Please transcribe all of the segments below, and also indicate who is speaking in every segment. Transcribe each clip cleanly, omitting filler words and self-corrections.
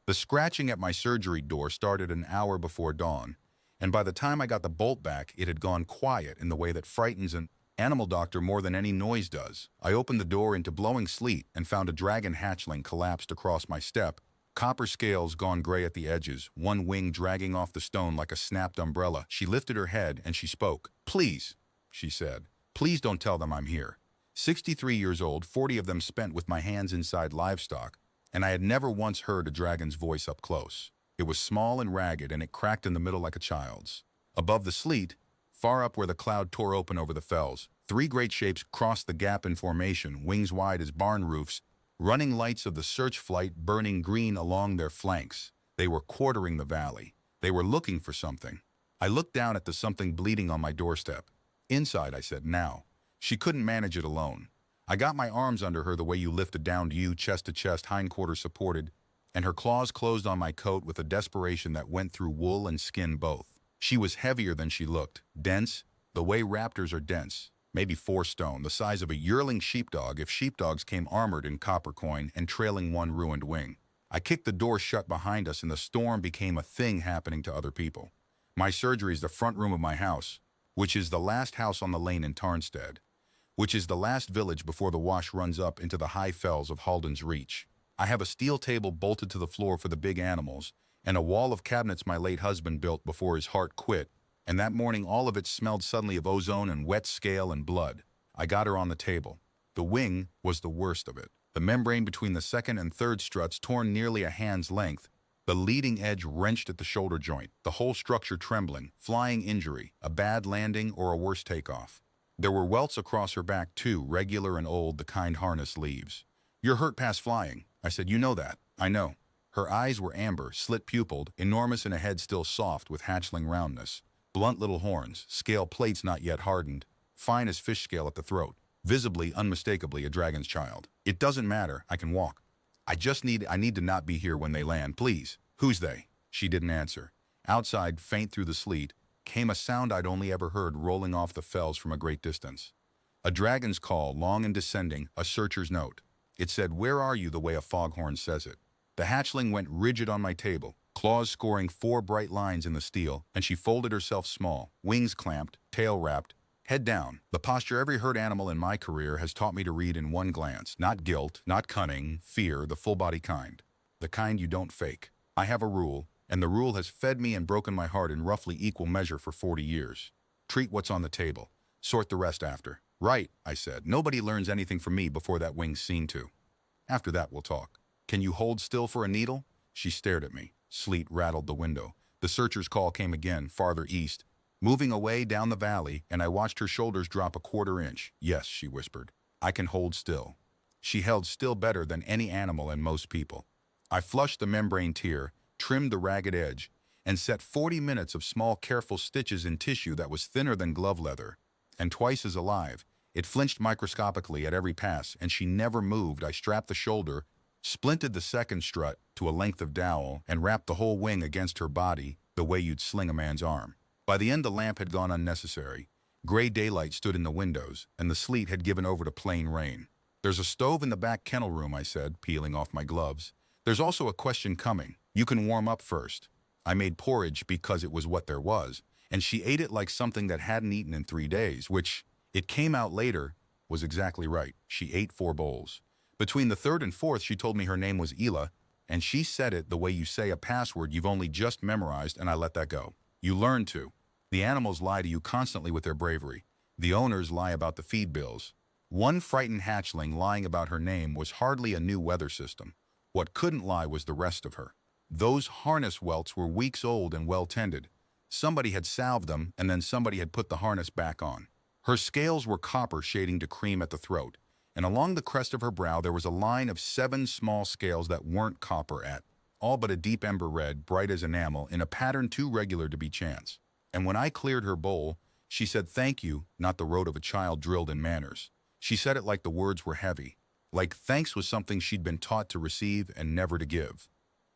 Speaker 1: The scratching at my surgery door started an hour before dawn, and by the time I got the bolt back, it had gone quiet in the way that frightens an animal doctor more than any noise does. I opened the door into blowing sleet and found a dragon hatchling collapsed across my step, copper scales gone gray at the edges, one wing dragging off the stone like a snapped umbrella. She lifted her head and she spoke. "Please," she said, "please don't tell them I'm here." 63 years old, 40 of them spent with my hands inside livestock, and I had never once heard a dragon's voice up close. It was small and ragged, and it cracked in the middle like a child's. Above the sleet, far up where the cloud tore open over the fells, three great shapes crossed the gap in formation, wings wide as barn roofs, running lights of the search flight burning green along their flanks. They were quartering the valley. They were looking for something. I looked down at the something bleeding on my doorstep. "Inside," I said, "now." She couldn't manage it alone. I got my arms under her the way you lift a downed ewe, chest to chest, hindquarters supported, and her claws closed on my coat with a desperation that went through wool and skin both. She was heavier than she looked, dense, the way raptors are dense, maybe 4 stone, the size of a yearling sheepdog if sheepdogs came armored in copper coin and trailing one ruined wing. I kicked the door shut behind us and the storm became a thing happening to other people. My surgery is the front room of my house, which is the last house on the lane in Tarnstead, which is the last village before the wash runs up into the high fells of Halden's Reach. I have a steel table bolted to the floor for the big animals, and a wall of cabinets my late husband built before his heart quit, and that morning all of it smelled suddenly of ozone and wet scale and blood. I got her on the table. The wing was the worst of it. The membrane between the second and third struts torn nearly a hand's length, the leading edge wrenched at the shoulder joint, the whole structure trembling, flying injury, a bad landing or a worse takeoff. There were welts across her back too, regular and old, the kind harness leaves. "You're hurt past flying," I said. "You know that." "I know." Her eyes were amber, slit-pupiled, enormous in a head still soft with hatchling roundness. Blunt little horns, scale plates not yet hardened, fine as fish scale at the throat, visibly, unmistakably a dragon's child. "It doesn't matter, I can walk. I need to not be here when they land, please." "Who's they?" She didn't answer. Outside, faint through the sleet, came a sound I'd only ever heard rolling off the fells from a great distance. A dragon's call, long and descending, a searcher's note. It said, "Where are you?" the way a foghorn says it. The hatchling went rigid on my table, claws scoring 4 bright lines in the steel, and she folded herself small, wings clamped, tail wrapped, head down. The posture every herd animal in my career has taught me to read in one glance. Not guilt, not cunning, fear, the full-body kind. The kind you don't fake. I have a rule, and the rule has fed me and broken my heart in roughly equal measure for 40 years. Treat what's on the table. Sort the rest after. "Right," I said. "Nobody learns anything from me before that wing's seen to. After that, we'll talk. Can you hold still for a needle?" She stared at me. Sleet rattled the window. The searcher's call came again, farther east, moving away down the valley, and I watched her shoulders drop a quarter inch. "Yes," she whispered. "I can hold still." She held still better than any animal and most people. I flushed the membrane tear, trimmed the ragged edge, and set 40 minutes of small, careful stitches in tissue that was thinner than glove leather, and twice as alive. It flinched microscopically at every pass, and she never moved. I strapped the shoulder, splinted the second strut to a length of dowel, and wrapped the whole wing against her body, the way you'd sling a man's arm. By the end, the lamp had gone unnecessary. Gray daylight stood in the windows, and the sleet had given over to plain rain. "There's a stove in the back kennel room," I said, peeling off my gloves. "There's also a question coming. You can warm up first." I made porridge because it was what there was, and she ate it like something that hadn't eaten in 3 days, which, it came out later, was exactly right. She ate 4 bowls. Between the third and fourth, she told me her name was Ela, and she said it the way you say a password you've only just memorized, and I let that go. You learn to. The animals lie to you constantly with their bravery. The owners lie about the feed bills. One frightened hatchling lying about her name was hardly a new weather system. What couldn't lie was the rest of her. Those harness welts were weeks old and well tended. Somebody had salved them, and then somebody had put the harness back on. Her scales were copper shading to cream at the throat, and along the crest of her brow there was a line of 7 small scales that weren't copper at, all but a deep ember red, bright as enamel, in a pattern too regular to be chance. And when I cleared her bowl, she said thank you, not the rote of a child drilled in manners. She said it like the words were heavy, like thanks was something she'd been taught to receive and never to give.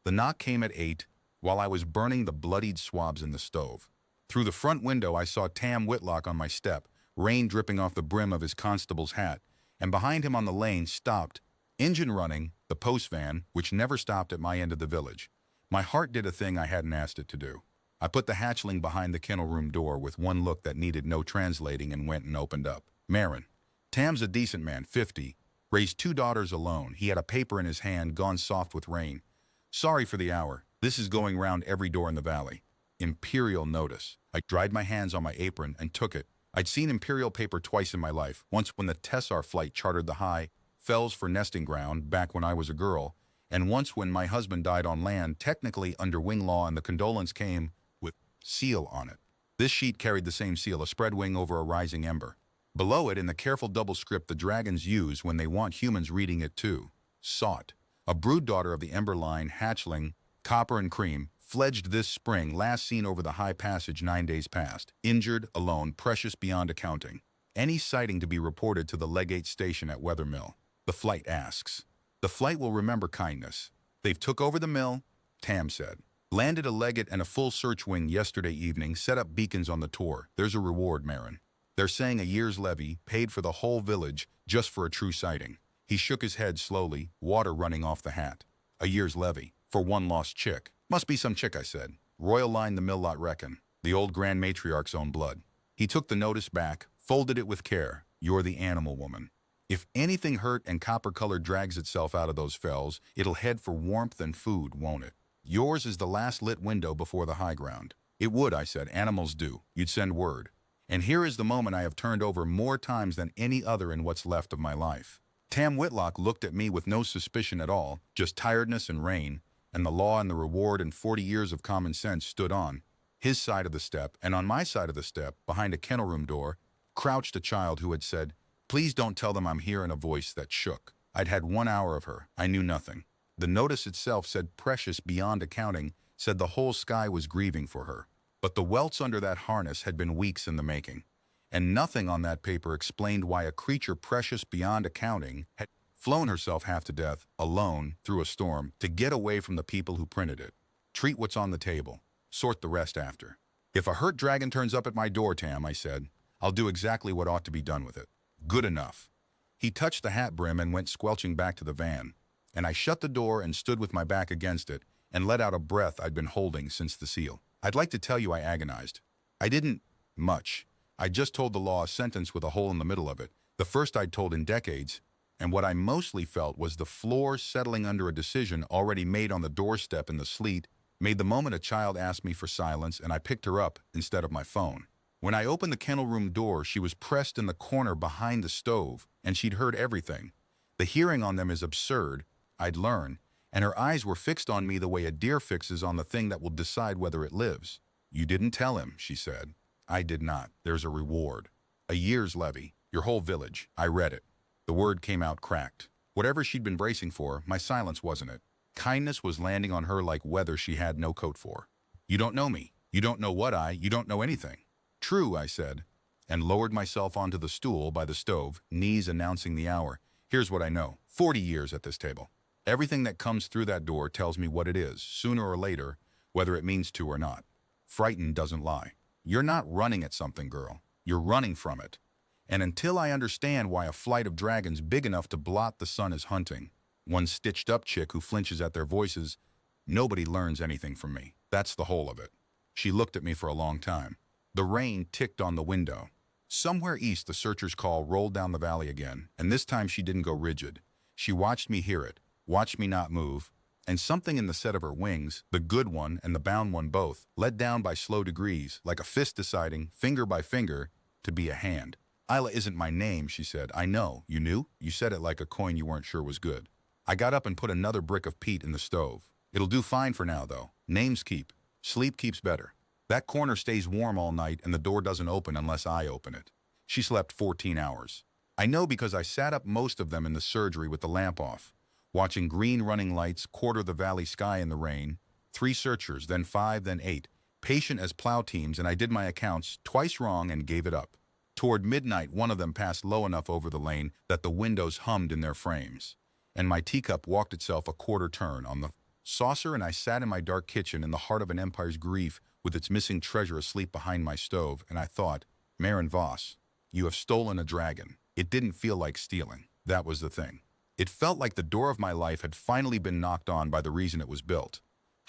Speaker 1: The knock came at 8, while I was burning the bloodied swabs in the stove. Through the front window I saw Tam Whitlock on my step, rain dripping off the brim of his constable's hat, and behind him on the lane stopped, engine running, the post van, which never stopped at my end of the village. My heart did a thing I hadn't asked it to do. I put the hatchling behind the kennel room door with one look that needed no translating and went and opened up. Marin. Tam's a decent man, 50. Raised 2 daughters alone. He had a paper in his hand, gone soft with rain. Sorry for the hour. This is going round every door in the valley. Imperial notice. I dried my hands on my apron and took it. I'd seen Imperial paper twice in my life. Once when the Tessar flight chartered the high fells for nesting ground back when I was a girl, and once when my husband died on land, technically under wing law, and the condolence came with seal on it. This sheet carried the same seal, a spread wing over a rising ember. Below it, in the careful double script the dragons use when they want humans reading it too. Sought. A brood daughter of the ember line, hatchling, copper and cream, fledged this spring, last seen over the high passage 9 days past. Injured, alone, precious beyond accounting. Any sighting to be reported to the legate station at Weathermill. The flight asks. The flight will remember kindness. They've took over the mill, Tam said. Landed a legate and a full search wing yesterday evening, set up beacons on the tour. There's a reward, Marin. They're saying a year's levy, paid for the whole village, just for a true sighting. He shook his head slowly, water running off the hat. A year's levy, for one lost chick. Must be some chick, I said. Royal line the mill lot reckon. The old grand matriarch's own blood. He took the notice back, folded it with care. You're the animal woman. If anything hurt and copper-colored drags itself out of those fells, it'll head for warmth and food, won't it? Yours is the last lit window before the high ground. It would, I said. Animals do. You'd send word. And here is the moment I have turned over more times than any other in what's left of my life. Tam Whitlock looked at me with no suspicion at all, just tiredness and rain, and the law and the reward and 40 years of common sense stood on his side of the step, and on my side of the step, behind a kennel room door, crouched a child who had said, "Please don't tell them I'm here," in a voice that shook. I'd had 1 hour of her. I knew nothing. The notice itself said precious beyond accounting, said the whole sky was grieving for her. But the welts under that harness had been weeks in the making, and nothing on that paper explained why a creature precious beyond accounting had flown herself half to death, alone, through a storm, to get away from the people who printed it. Treat what's on the table. Sort the rest after. If a hurt dragon turns up at my door, Tam, I said, I'll do exactly what ought to be done with it. Good enough. He touched the hat brim and went squelching back to the van, and I shut the door and stood with my back against it and let out a breath I'd been holding since the seal. I'd like to tell you I agonized. I didn't much. I just told the law a sentence with a hole in the middle of it, the first I'd told in decades, and what I mostly felt was the floor settling under a decision already made on the doorstep in the sleet, made the moment a child asked me for silence and I picked her up instead of my phone. When I opened the kennel room door, she was pressed in the corner behind the stove, and she'd heard everything. The hearing on them is absurd, I'd learn, and her eyes were fixed on me the way a deer fixes on the thing that will decide whether it lives. You didn't tell him, she said. I did not. There's a reward. A year's levy. Your whole village. I read it. The word came out cracked. Whatever she'd been bracing for, my silence wasn't it. Kindness was landing on her like weather she had no coat for. You don't know me. You don't know you don't know anything. True, I said, and lowered myself onto the stool by the stove, knees announcing the hour. Here's what I know. 40 years at this table. Everything that comes through that door tells me what it is, sooner or later, whether it means to or not. Frightened doesn't lie. You're not running at something, girl. You're running from it. And until I understand why a flight of dragons big enough to blot the sun is hunting, one stitched-up chick who flinches at their voices, nobody learns anything from me. That's the whole of it. She looked at me for a long time. The rain ticked on the window. Somewhere east, the searcher's call rolled down the valley again, and this time she didn't go rigid. She watched me hear it, watched me not move, and something in the set of her wings, the good one and the bound one both, led down by slow degrees, like a fist deciding, finger by finger, to be a hand. Isla isn't my name, she said. I know. You knew? You said it like a coin you weren't sure was good. I got up and put another brick of peat in the stove. It'll do fine for now, though. Names keep. Sleep keeps better. That corner stays warm all night and the door doesn't open unless I open it. She slept 14 hours. I know because I sat up most of them in the surgery with the lamp off, watching green running lights quarter the valley sky in the rain, 3 searchers, then 5, then 8, patient as plow teams, and I did my accounts twice wrong and gave it up. Toward midnight, one of them passed low enough over the lane that the windows hummed in their frames, and my teacup walked itself a quarter turn on the saucer, and I sat in my dark kitchen in the heart of an empire's grief with its missing treasure asleep behind my stove, and I thought, Marin Voss, you have stolen a dragon. It didn't feel like stealing. That was the thing. It felt like the door of my life had finally been knocked on by the reason it was built.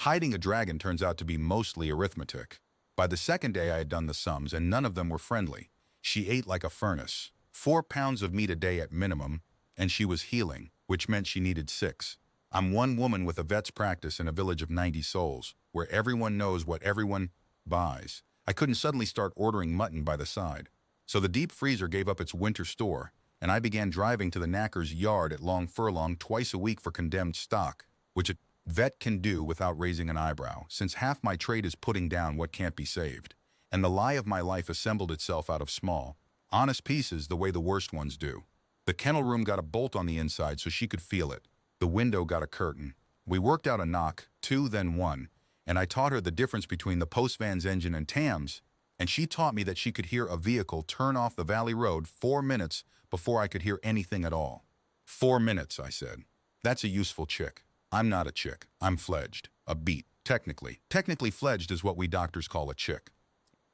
Speaker 1: Hiding a dragon turns out to be mostly arithmetic. By the second day I had done the sums, and none of them were friendly. She ate like a furnace, 4 pounds of meat a day at minimum, and she was healing, which meant she needed 6. I'm one woman with a vet's practice in a village of 90 souls, where everyone knows what everyone buys. I couldn't suddenly start ordering mutton by the side. So the deep freezer gave up its winter store, and I began driving to the knacker's yard at Long Furlong twice a week for condemned stock, which a vet can do without raising an eyebrow, since half my trade is putting down what can't be saved. And the lie of my life assembled itself out of small, honest pieces the way the worst ones do. The kennel room got a bolt on the inside so she could feel it. The window got a curtain. We worked out a knock, 2, then 1, and I taught her the difference between the postvan's engine and Tam's, and she taught me that she could hear a vehicle turn off the valley road 4 minutes before I could hear anything at all. 4 minutes, I said. That's a useful chick. I'm not a chick. I'm fledged. A beat. Technically. Technically fledged is what we doctors call a chick.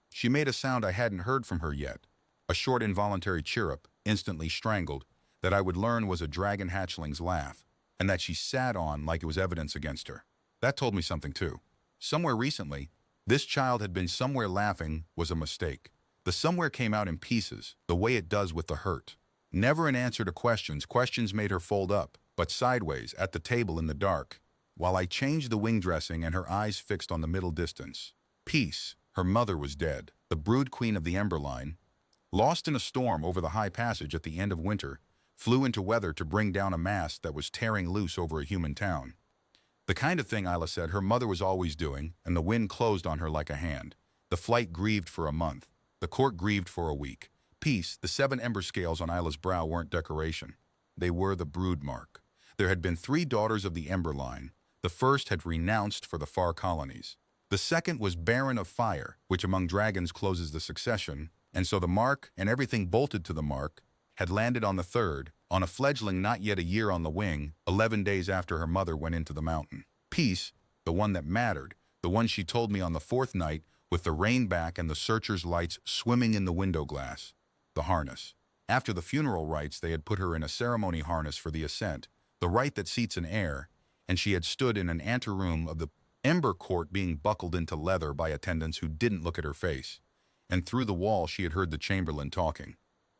Speaker 1: She made a sound I hadn't heard from her yet. A short involuntary chirrup, instantly strangled, that I would learn was a dragon hatchling's laugh, and that she sat on like it was evidence against her. That told me something too. Somewhere recently, this child had been somewhere laughing was a mistake. The somewhere came out in pieces, the way it does with the hurt. Never an answer to questions. Questions made her fold up, but sideways, at the table in the dark, while I changed the wing dressing and her eyes fixed on the middle distance. Peace. Her mother was dead, the brood queen of the Ember Line, lost in a storm over the high passage at the end of winter, flew into weather to bring down a mast that was tearing loose over a human town. The kind of thing, Isla said, her mother was always doing, and the wind closed on her like a hand. The flight grieved for a month. The court grieved for a week. Peace, the 7 ember scales on Isla's brow weren't decoration. They were the brood mark. There had been 3 daughters of the Ember Line. The first had renounced for the far colonies. The second was Baron of Fire, which among dragons closes the succession, and so the mark, and everything bolted to the mark, had landed on the third, on a fledgling not yet a year on the wing, 11 days after her mother went into the mountain. Peace, the one that mattered, the one she told me on the 4th night, with the rain back and the searcher's lights swimming in the window glass. The harness. After the funeral rites, they had put her in a ceremony harness for the ascent, the rite that seats an heir, and she had stood in an anteroom of the Ember Court being buckled into leather by attendants who didn't look at her face. And through the wall she had heard the chamberlain talking.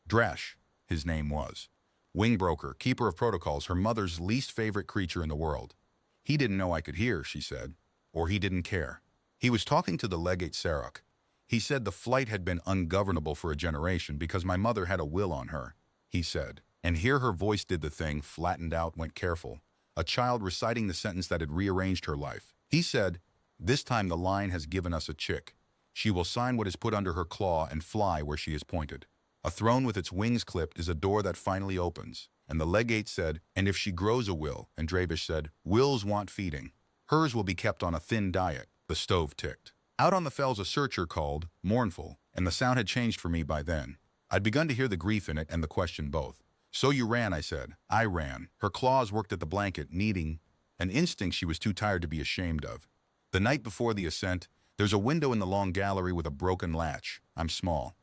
Speaker 1: Dresh, his name was. Wingbroker, keeper of protocols, her mother's least favorite creature in the world. He didn't know I could hear, she said. Or he didn't care. He was talking to the legate Sarok. He said the flight had been ungovernable for a generation because my mother had a will on her, he said. And here her voice did the thing, flattened out, went careful. A child reciting the sentence that had rearranged her life. He said, this time the line has given us a chick. She will sign what is put under her claw and fly where she is pointed. A throne with its wings clipped is a door that finally opens. And the legate said, and if she grows a will, and Dravish said, wills want feeding. Hers will be kept on a thin diet. The stove ticked. Out on the fells a searcher called, mournful, and the sound had changed for me by then. I'd begun to hear the grief in it and the question both. So you ran, I said. I ran. Her claws worked at the blanket, kneading, an instinct she was too tired to be ashamed of. The night before the ascent, there's a window in the long gallery with a broken latch. I'm small.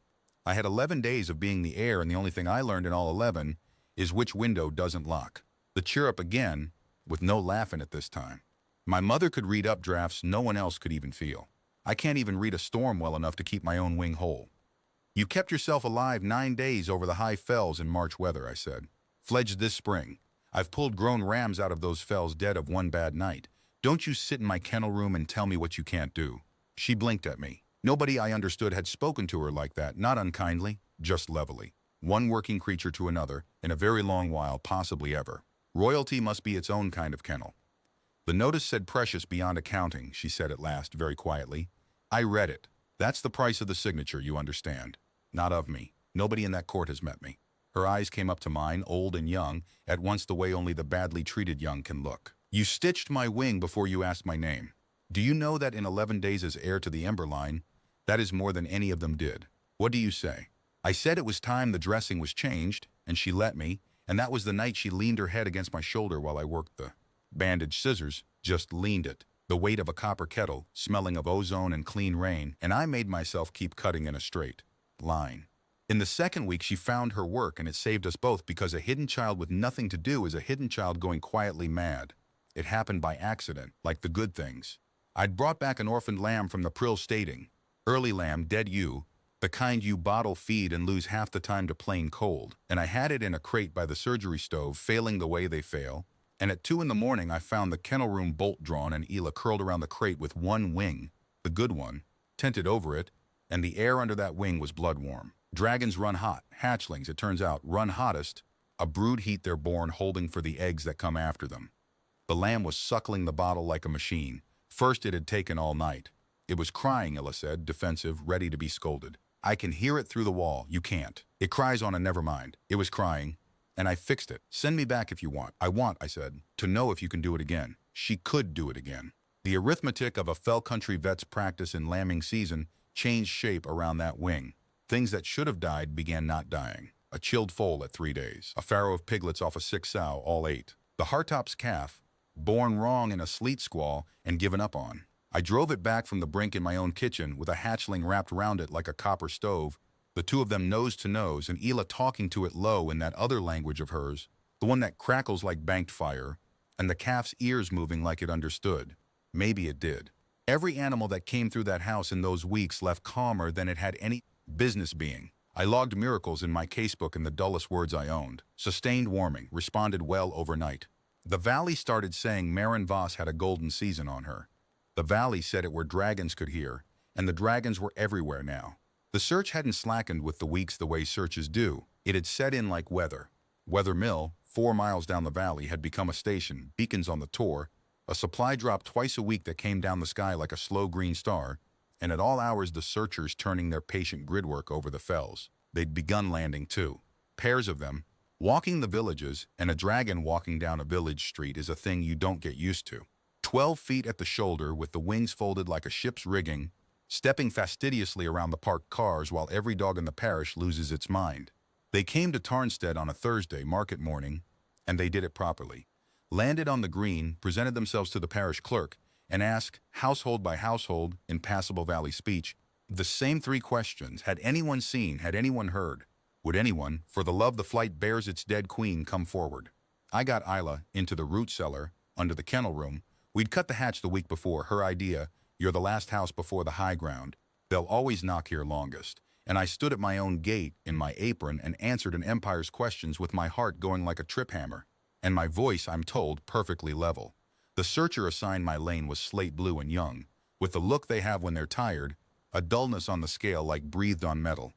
Speaker 1: I had 11 days of being the heir, and the only thing I learned in all 11 is which window doesn't lock. The chirrup again, with no laugh in it this time. My mother could read updrafts no one else could even feel. I can't even read a storm well enough to keep my own wing whole. You kept yourself alive 9 days over the high fells in March weather, I said. Fledged this spring. I've pulled grown rams out of those fells dead of one bad night. Don't you sit in my kennel room and tell me what you can't do. She blinked at me. Nobody I understood had spoken to her like that, not unkindly, just levelly. One working creature to another, in a very long while, possibly ever. Royalty must be its own kind of kennel. The notice said precious beyond accounting, she said at last, very quietly. I read it. That's the price of the signature, you understand. Not of me. Nobody in that court has met me. Her eyes came up to mine, old and young, at once the way only the badly treated young can look. You stitched my wing before you asked my name. Do you know that in 11 days as heir to the Ember Line, that is more than any of them did? What do you say? I said it was time the dressing was changed, and she let me, and that was the night she leaned her head against my shoulder while I worked the bandage scissors, just leaned it, the weight of a copper kettle, smelling of ozone and clean rain, and I made myself keep cutting in a straight line. In the second week, she found her work, and it saved us both because a hidden child with nothing to do is a hidden child going quietly mad. It happened by accident, like the good things. I'd brought back an orphaned lamb from the prill stating, "Early lamb, dead you, the kind you bottle feed and lose half the time to plain cold." And I had it in a crate by the surgery stove, failing the way they fail. And at 2 in the morning, I found the kennel room bolt drawn and Ela curled around the crate with one wing, the good one, tented over it, and the air under that wing was blood warm. Dragons run hot. Hatchlings, it turns out, run hottest. A brood heat they're born holding for the eggs that come after them. The lamb was suckling the bottle like a machine. First it had taken all night. It was crying, Ella said, defensive, ready to be scolded. "I can hear it through the wall. You can't. It cries on a never mind." It was crying, and I fixed it. "Send me back if you want." "I want," I said, "to know if you can do it again." She could do it again. The arithmetic of a fell country vet's practice in lambing season changed shape around that wing. Things that should have died began not dying. A chilled foal at 3 days. A farrow of piglets off a sick sow, all 8. The Hartop's calf, born wrong in a sleet squall and given up on. I drove it back from the brink in my own kitchen with a hatchling wrapped round it like a copper stove, the two of them nose to nose, and Ela talking to it low in that other language of hers, the one that crackles like banked fire, and the calf's ears moving like it understood. Maybe it did. Every animal that came through that house in those weeks left calmer than it had any business being. I logged miracles in my casebook in the dullest words I owned. Sustained warming, responded well overnight. The valley started saying Marin Voss had a golden season on her. The valley said it where dragons could hear, and the dragons were everywhere now. The search hadn't slackened with the weeks the way searches do. It had set in like weather. Weather Mill, 4 miles down the valley, had become a station, beacons on the tour, a supply drop twice a week that came down the sky like a slow green star, and at all hours the searchers turning their patient gridwork over the fells. They'd begun landing too. Pairs of them, walking the villages, and a dragon walking down a village street is a thing you don't get used to. 12 feet at the shoulder with the wings folded like a ship's rigging, stepping fastidiously around the parked cars while every dog in the parish loses its mind. They came to Tarnstead on a Thursday market morning, and they did it properly. Landed on the green, presented themselves to the parish clerk, and asked, household by household, in passable valley speech, the same 3 questions. Had anyone seen, had anyone heard? Would anyone, for the love the flight bears its dead queen, come forward? I got Isla into the root cellar, under the kennel room. We'd cut the hatch the week before, her idea, you're the last house before the high ground. They'll always knock here longest. And I stood at my own gate, in my apron, and answered an empire's questions with my heart going like a trip hammer. And my voice, I'm told, perfectly level. The searcher assigned my lane was slate blue and young, with the look they have when they're tired, a dullness on the scale like breathed on metal.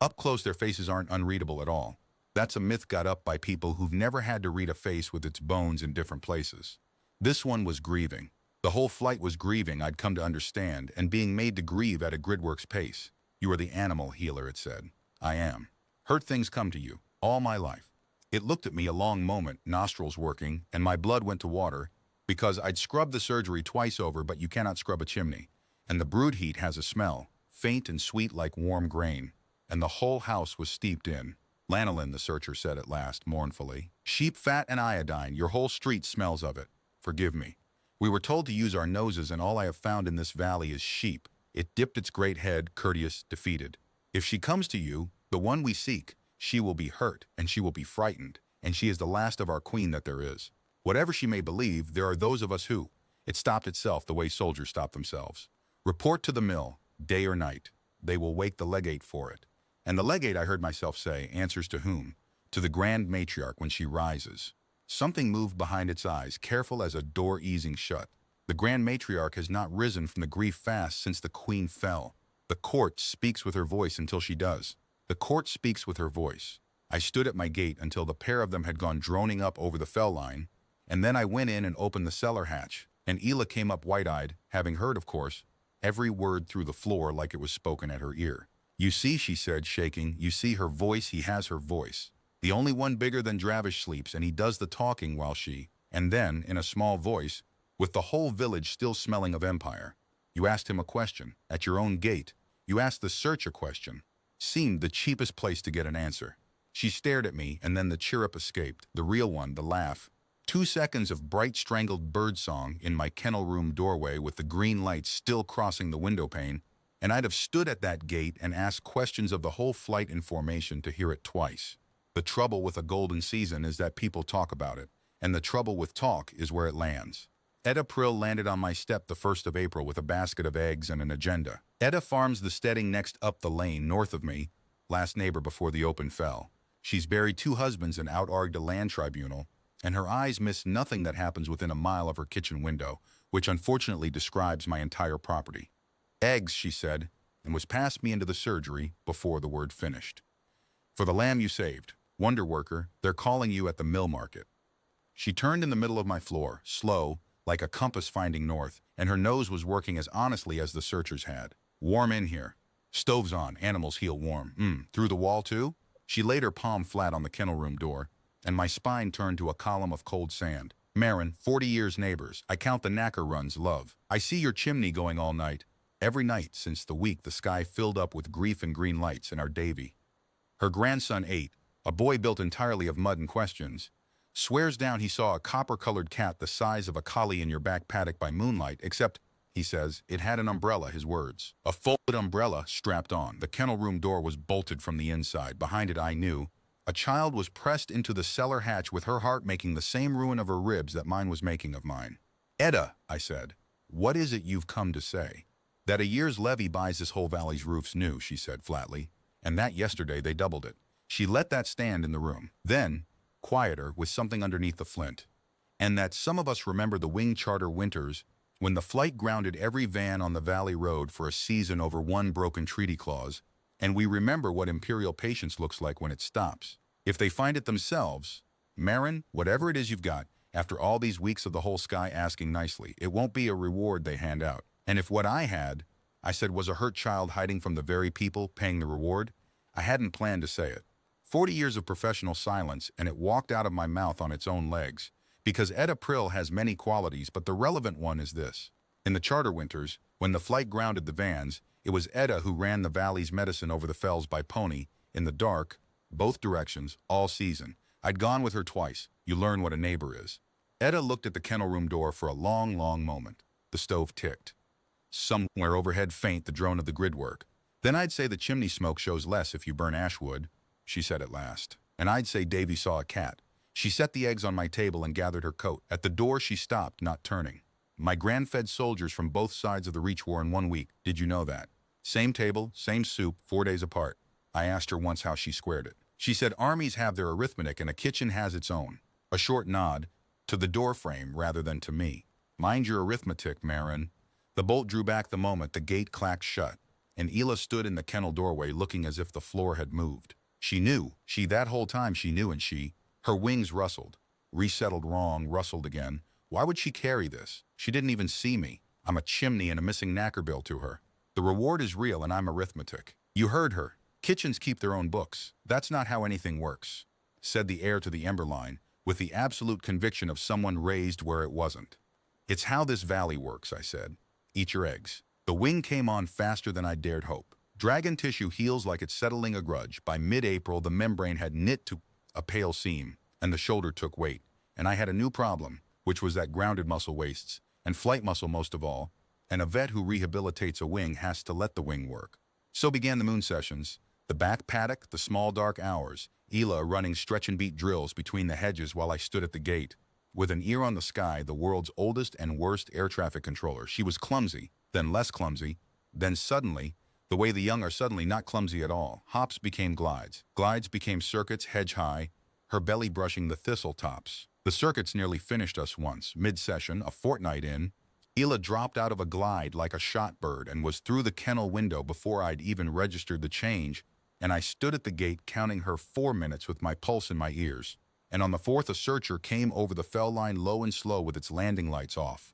Speaker 1: Up close their faces aren't unreadable at all. That's a myth got up by people who've never had to read a face with its bones in different places. This one was grieving. The whole flight was grieving, I'd come to understand, and being made to grieve at a gridworks pace. You are the animal healer, it said. I am. Hurt things come to you, all my life. It looked at me a long moment, nostrils working, and my blood went to water, because I'd scrubbed the surgery twice over, but you cannot scrub a chimney. And the brood heat has a smell, faint and sweet like warm grain, and the whole house was steeped in. Lanolin, the searcher said at last, mournfully. Sheep fat and iodine, your whole street smells of it. Forgive me. We were told to use our noses, and all I have found in this valley is sheep. It dipped its great head, courteous, defeated. If she comes to you, the one we seek, she will be hurt, and she will be frightened, and she is the last of our queen that there is. Whatever she may believe, there are those of us who. It stopped itself the way soldiers stop themselves. Report to the mill, day or night. They will wake the legate for it. And the legate, I heard myself say, answers to whom? To the grand matriarch when she rises. Something moved behind its eyes, careful as a door easing shut. The grand matriarch has not risen from the grief fast since the queen fell. The court speaks with her voice until she does. The court speaks with her voice. I stood at my gate until the pair of them had gone droning up over the fell line, and then I went in and opened the cellar hatch, and Ela came up wide-eyed, having heard, of course, every word through the floor like it was spoken at her ear. You see, she said, shaking, you see her voice, he has her voice. The only one bigger than Dravish sleeps, and he does the talking while she, and then, in a small voice, with the whole village still smelling of empire. You asked him a question, at your own gate. You asked the search a question. Seemed the cheapest place to get an answer. She stared at me, and then the chirrup escaped, the real one, the laugh. 2 seconds of bright strangled birdsong in my kennel room doorway with the green light still crossing the window pane, and I'd have stood at that gate and asked questions of the whole flight in formation to hear it twice. The trouble with a golden season is that people talk about it, and the trouble with talk is where it lands. Etta Prill landed on my step the 1st of April with a basket of eggs and an agenda. Etta farms the steading next up the lane north of me, last neighbor before the open fell. She's buried 2 husbands and out-argued a land tribunal, and her eyes miss nothing that happens within a mile of her kitchen window, which unfortunately describes my entire property. Eggs, she said, and was past me into the surgery before the word finished. For the lamb you saved, wonder worker, they're calling you at the mill market. She turned in the middle of my floor, slow, like a compass finding north, and her nose was working as honestly as the searchers had. Warm in here. Stoves on, animals heel warm. Through the wall too? She laid her palm flat on the kennel room door, and my spine turned to a column of cold sand. Marin, 40 years neighbors. I count the knacker runs, love. I see your chimney going all night. Every night since the week the sky filled up with grief and green lights and our Davy. Her grandson 8, a boy built entirely of mud and questions, swears down he saw a copper-colored cat the size of a collie in your back paddock by moonlight, except, he says, it had an umbrella, his words. A folded umbrella strapped on. The kennel room door was bolted from the inside. Behind it, I knew, a child was pressed into the cellar hatch with her heart making the same ruin of her ribs that mine was making of mine. Etta, I said, what is it you've come to say? That a year's levy buys this whole valley's roofs new, she said flatly, and that yesterday they doubled it. She let that stand in the room. Then, quieter, with something underneath the flint. And that some of us remember the wing charter winters when the flight grounded every van on the valley road for a season over one broken treaty clause, and we remember what imperial patience looks like when it stops. If they find it themselves, Marin, whatever it is you've got, after all these weeks of the whole sky asking nicely, it won't be a reward they hand out. And if what I had, I said, was a hurt child hiding from the very people paying the reward, I hadn't planned to say it. 40 years of professional silence, and it walked out of my mouth on its own legs. Because Etta Prill has many qualities, but the relevant one is this. In the charter winters, when the flight grounded the vans, it was Etta who ran the valley's medicine over the fells by pony, in the dark, both directions, all season. I'd gone with her twice. You learn what a neighbor is. Etta looked at the kennel room door for a long, long moment. The stove ticked. Somewhere overhead faint the drone of the grid work. Then I'd say the chimney smoke shows less if you burn ash wood, she said at last. And I'd say Davy saw a cat. She set the eggs on my table and gathered her coat. At the door she stopped, not turning. My grand-fed soldiers from both sides of the reach were in 1 week. Did you know that? Same table, same soup, 4 days apart. I asked her once how she squared it. She said armies have their arithmetic and a kitchen has its own. A short nod, to the door frame rather than to me. Mind your arithmetic, Marin. The bolt drew back the moment the gate clacked shut, and Ela stood in the kennel doorway looking as if the floor had moved. She knew, that whole time she knew, and her wings rustled. Resettled wrong, rustled again. Why would she carry this? She didn't even see me. I'm a chimney and a missing knacker bill to her. The reward is real and I'm arithmetic. You heard her. Kitchens keep their own books. That's not how anything works, said the heir to the Emberline, with the absolute conviction of someone raised where it wasn't. It's how this valley works, I said. Eat your eggs. The wing came on faster than I dared hope. Dragon tissue heals like it's settling a grudge. By mid-April, the membrane had knit to a pale seam, and the shoulder took weight. And I had a new problem, which was that grounded muscle wastes, and flight muscle most of all, and a vet who rehabilitates a wing has to let the wing work. So began the moon sessions, the back paddock, the small dark hours, Ela running stretch and beat drills between the hedges while I stood at the gate. With an ear on the sky, the world's oldest and worst air traffic controller. She was clumsy, then less clumsy, then suddenly, the way the young are suddenly not clumsy at all. Hops became glides. Glides became circuits hedge high, her belly brushing the thistle tops. The circuits nearly finished us once. Mid-session, a fortnight in, Ela dropped out of a glide like a shot bird and was through the kennel window before I'd even registered the change, and I stood at the gate counting her 4 minutes with my pulse in my ears. And on the 4th a searcher came over the fell line low and slow with its landing lights off,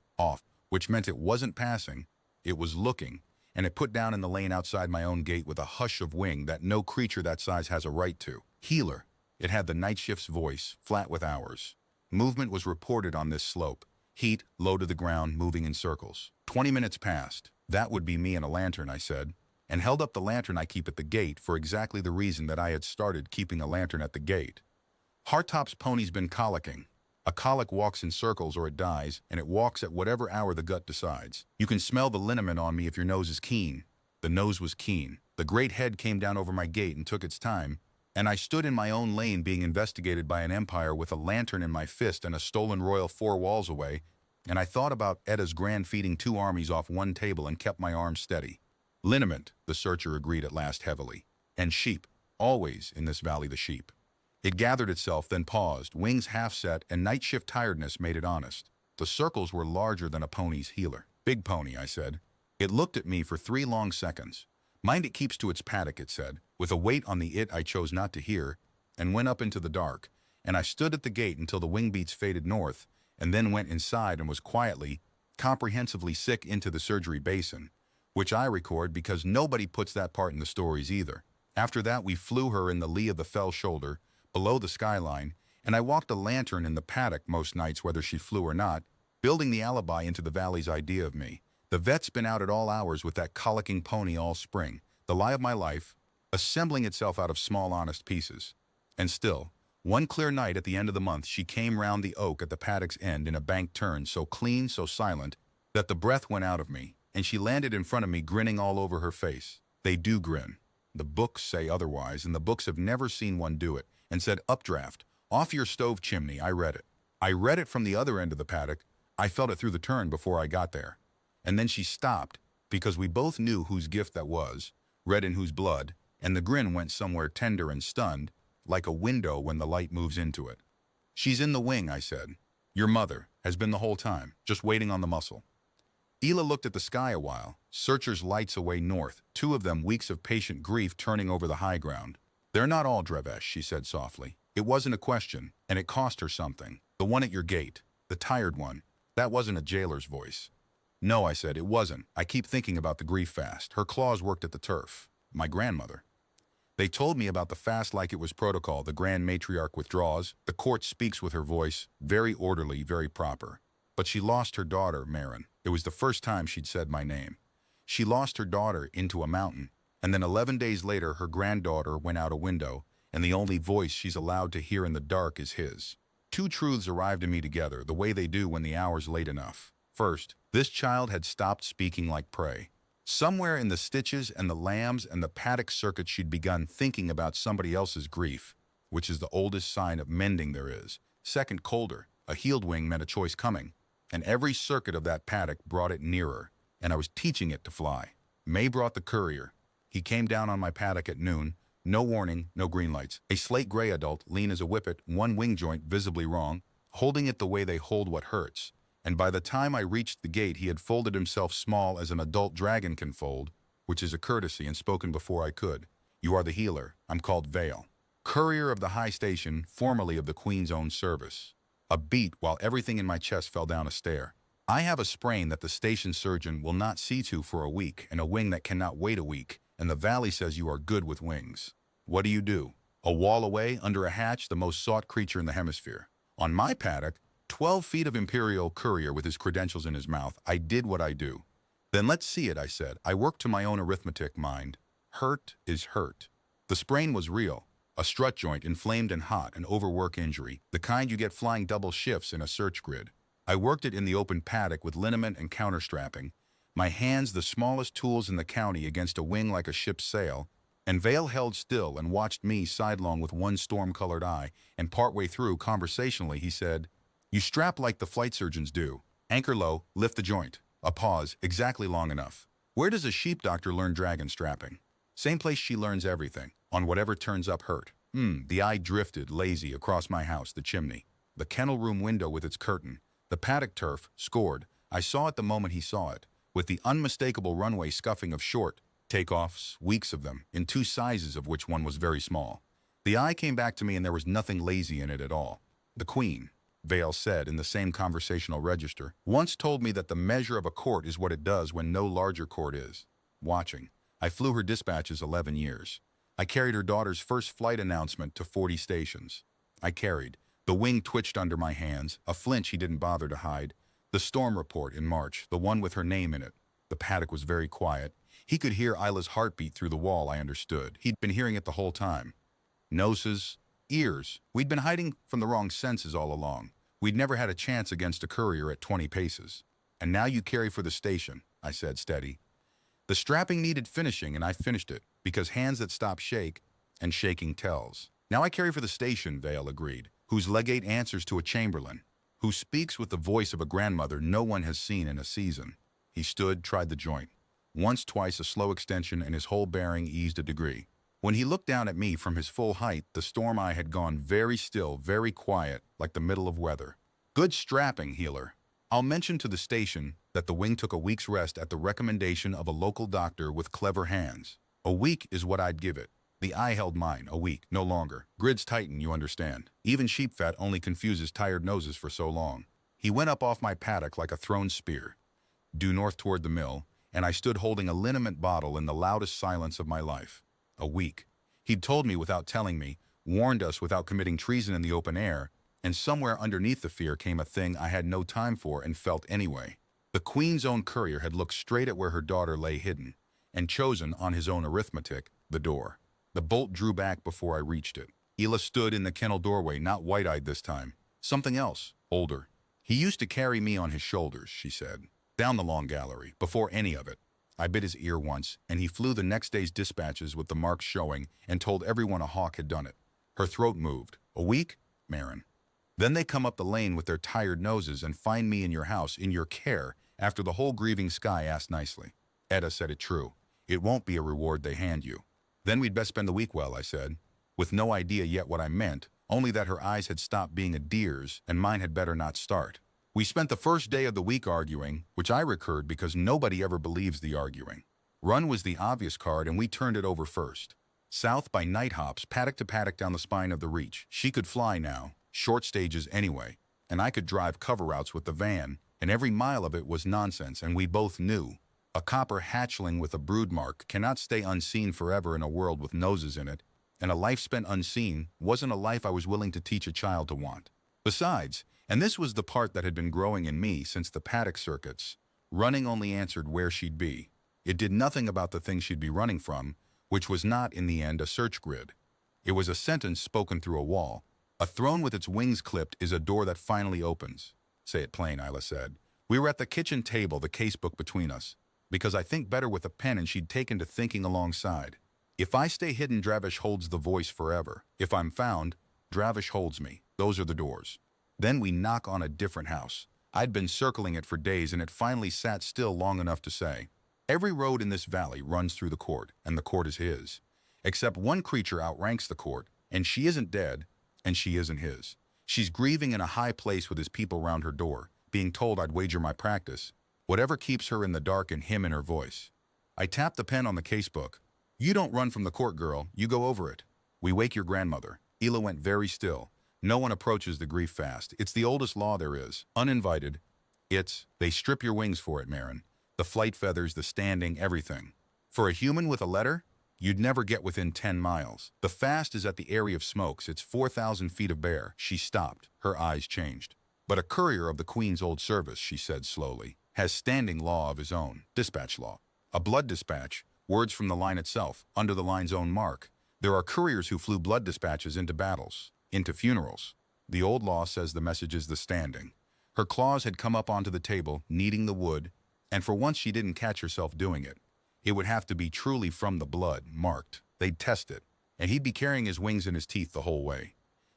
Speaker 1: which meant it wasn't passing, it was looking, and it put down in the lane outside my own gate with a hush of wing that no creature that size has a right to. Healer. It had the night shift's voice, flat with ours. Movement was reported on this slope. Heat, low to the ground, moving in circles. 20 minutes passed. That would be me and a lantern, I said, and held up the lantern I keep at the gate for exactly the reason that I had started keeping a lantern at the gate. Hardtop's pony's been colicking. A colic walks in circles or it dies, and it walks at whatever hour the gut decides. You can smell the liniment on me if your nose is keen. The nose was keen. The great head came down over my gate and took its time, and I stood in my own lane being investigated by an empire with a lantern in my fist and a stolen royal 4 walls away, And I thought about Edda's grand feeding 2 armies off one table and kept my arms steady. Liniment, the searcher agreed at last heavily. And sheep, always in this valley the sheep. It gathered itself, then paused, wings half set, and night shift tiredness made it honest. The circles were larger than a pony's heeler. Big pony, I said. It looked at me for 3 long seconds. Mind it keeps to its paddock, it said, with a weight on the it I chose not to hear, and went up into the dark, and I stood at the gate until the wing beats faded north, and then went inside and was quietly, comprehensively sick into the surgery basin, which I record because nobody puts that part in the stories either. After that we flew her in the lee of the fell shoulder, below the skyline, and I walked a lantern in the paddock most nights whether she flew or not, building the alibi into the valley's idea of me. The vet's been out at all hours with that colicking pony all spring, the lie of my life, assembling itself out of small honest pieces. And still, one clear night at the end of the month she came round the oak at the paddock's end in a banked turn so clean, so silent, that the breath went out of me, and she landed in front of me grinning all over her face. They do grin. The books say otherwise, and the books have never seen one do it, and said, "Updraft, off your stove chimney." I read it. I read it from the other end of the paddock. I felt it through the turn before I got there. And then she stopped, because we both knew whose gift that was, red in whose blood, and the grin went somewhere tender and stunned, like a window when the light moves into it. "She's in the wing," I said. "Your mother has been the whole time, just waiting on the muscle." Ela looked at the sky a while, searchers' lights away north, 2 of them weeks of patient grief turning over the high ground. "They're not all Drevesh," she said softly. It wasn't a question, and it cost her something. "The one at your gate, the tired one, that wasn't a jailer's voice." "No," I said, "it wasn't. I keep thinking about the grief fast. Her claws worked at the turf. My grandmother. They told me about the fast like it was protocol. The grand matriarch withdraws. The court speaks with her voice, very orderly, very proper. But she lost her daughter, Marin. It was the first time she'd said my name. She lost her daughter into a mountain, and then 11 days later her granddaughter went out a window, and the only voice she's allowed to hear in the dark is his. 2 truths arrived in me together, the way they do when the hour's late enough. First, this child had stopped speaking like prey. Somewhere in the stitches and the lambs and the paddock circuit she'd begun thinking about somebody else's grief, which is the oldest sign of mending there is. Second, colder. A healed wing meant a choice coming, and every circuit of that paddock brought it nearer, and I was teaching it to fly. May brought the courier. He came down on my paddock at noon. No warning, no green lights. A slate-gray adult, lean as a whippet, one wing joint visibly wrong, holding it the way they hold what hurts. And by the time I reached the gate, he had folded himself small as an adult dragon can fold, which is a courtesy, and spoken before I could. "You are the healer. I'm called Vale. Courier of the high station, formerly of the Queen's own service." A beat while everything in my chest fell down a stair. "I have a sprain that the station surgeon will not see to for a week, and a wing that cannot wait a week, and the valley says you are good with wings. What do you do? A wall away, under a hatch, the most sought creature in the hemisphere. On my paddock, 12 feet of Imperial courier with his credentials in his mouth, I did what I do." "Then let's see it," I said. I worked to my own arithmetic mind. Hurt is hurt. The sprain was real. A strut joint, inflamed and hot, an overwork injury, the kind you get flying double shifts in a search grid. I worked it in the open paddock with liniment and counterstrapping, my hands the smallest tools in the county against a wing like a ship's sail, and Vale held still and watched me sidelong with one storm-colored eye, and partway through, conversationally, he said, "You strap like the flight surgeons do. Anchor low, lift the joint." A pause, exactly long enough. "Where does a sheep doctor learn dragon strapping?" "Same place she learns everything, on whatever turns up hurt." The eye drifted, lazy, across my house, the chimney, the kennel room window with its curtain, the paddock turf, scored. I saw it the moment he saw it, with the unmistakable runway scuffing of short takeoffs, weeks of them, in 2 sizes of which one was very small. The eye came back to me and there was nothing lazy in it at all. "The Queen," Vale said in the same conversational register, "once told me that the measure of a court is what it does when no larger court is." Watching. I flew her dispatches 11 years. I carried her daughter's first flight announcement to 40 stations. I carried. The wing twitched under my hands, a flinch he didn't bother to hide. The storm report in March, the one with her name in it. The paddock was very quiet. He could hear Isla's heartbeat through the wall, I understood. He'd been hearing it the whole time. Noses, ears. We'd been hiding from the wrong senses all along. We'd never had a chance against a courier at 20 paces. "And now you carry for the station," I said, steady. The strapping needed finishing, and I finished it, because hands that stop shake, and shaking tells. "Now I carry for the station," Vale agreed, "whose legate answers to a chamberlain." who speaks with the voice of a grandmother no one has seen in a season. He stood, tried the joint. Once, twice, a slow extension, and his whole bearing eased a degree. When he looked down at me from his full height, the storm eye had gone very still, very quiet, like the middle of weather. Good strapping, healer. I'll mention to the station that the wing took a week's rest at the recommendation of a local doctor with clever hands. A week is what I'd give it. The eye held mine, a week, no longer. Grids tighten, you understand. Even sheep fat only confuses tired noses for so long. He went up off my paddock like a thrown spear, due north toward the mill, and I stood holding a liniment bottle in the loudest silence of my life. A week. He'd told me without telling me, warned us without committing treason in the open air, and somewhere underneath the fear came a thing I had no time for and felt anyway. The Queen's own courier had looked straight at where her daughter lay hidden, and chosen, on his own arithmetic, the door. The bolt drew back before I reached it. Ela stood in the kennel doorway, not wide-eyed this time. Something else, older. He used to carry me on his shoulders, she said, down the long gallery, before any of it. I bit his ear once, and he flew the next day's dispatches with the marks showing and told everyone a hawk had done it. Her throat moved. A week? Marin. Then they come up the lane with their tired noses and find me in your house, in your care, after the whole grieving sky asked nicely. Etta said it true. It won't be a reward they hand you. Then we'd best spend the week well, I said, with no idea yet what I meant, only that her eyes had stopped being a deer's and mine had better not start. We spent the first day of the week arguing, which I recurred because nobody ever believes the arguing. Run was the obvious card and we turned it over first. South by night hops, paddock to paddock down the spine of the reach. She could fly now, short stages anyway, and I could drive cover routes with the van, and every mile of it was nonsense, and we both knew. A copper hatchling with a brood mark cannot stay unseen forever in a world with noses in it, and a life spent unseen wasn't a life I was willing to teach a child to want. Besides, and this was the part that had been growing in me since the paddock circuits, running only answered where she'd be. It did nothing about the thing she'd be running from, which was not, in the end, a search grid. It was a sentence spoken through a wall. A throne with its wings clipped is a door that finally opens. Say it plain, Isla said. We were at the kitchen table, the casebook between us, because I think better with a pen and she'd taken to thinking alongside. If I stay hidden, Dravish holds the voice forever. If I'm found, Dravish holds me. Those are the doors. Then we knock on a different house. I'd been circling it for days and it finally sat still long enough to say, every road in this valley runs through the court, and the court is his. Except one creature outranks the court, and she isn't dead, and she isn't his. She's grieving in a high place with his people round her door, being told I'd wager my practice. Whatever keeps her in the dark and him in her voice. I tapped the pen on the casebook. You don't run from the court, girl. You go over it. We wake your grandmother. Ela went very still. No one approaches the grief fast. It's the oldest law there is. Uninvited. They strip your wings for it, Marin. The flight feathers, the standing, everything. For a human with a letter, you'd never get within 10 miles. The fast is at the area of smokes. It's 4,000 feet of bear. She stopped. Her eyes changed. But a courier of the Queen's old service, she said slowly, has standing law of his own. Dispatch law. A blood dispatch. Words from the line itself, under the line's own mark. There are couriers who flew blood dispatches into battles, into funerals. The old law says the message is the standing. Her claws had come up onto the table, kneading the wood, and for once she didn't catch herself doing it. It would have to be truly from the blood, marked. They'd test it, and he'd be carrying his wings in his teeth the whole way.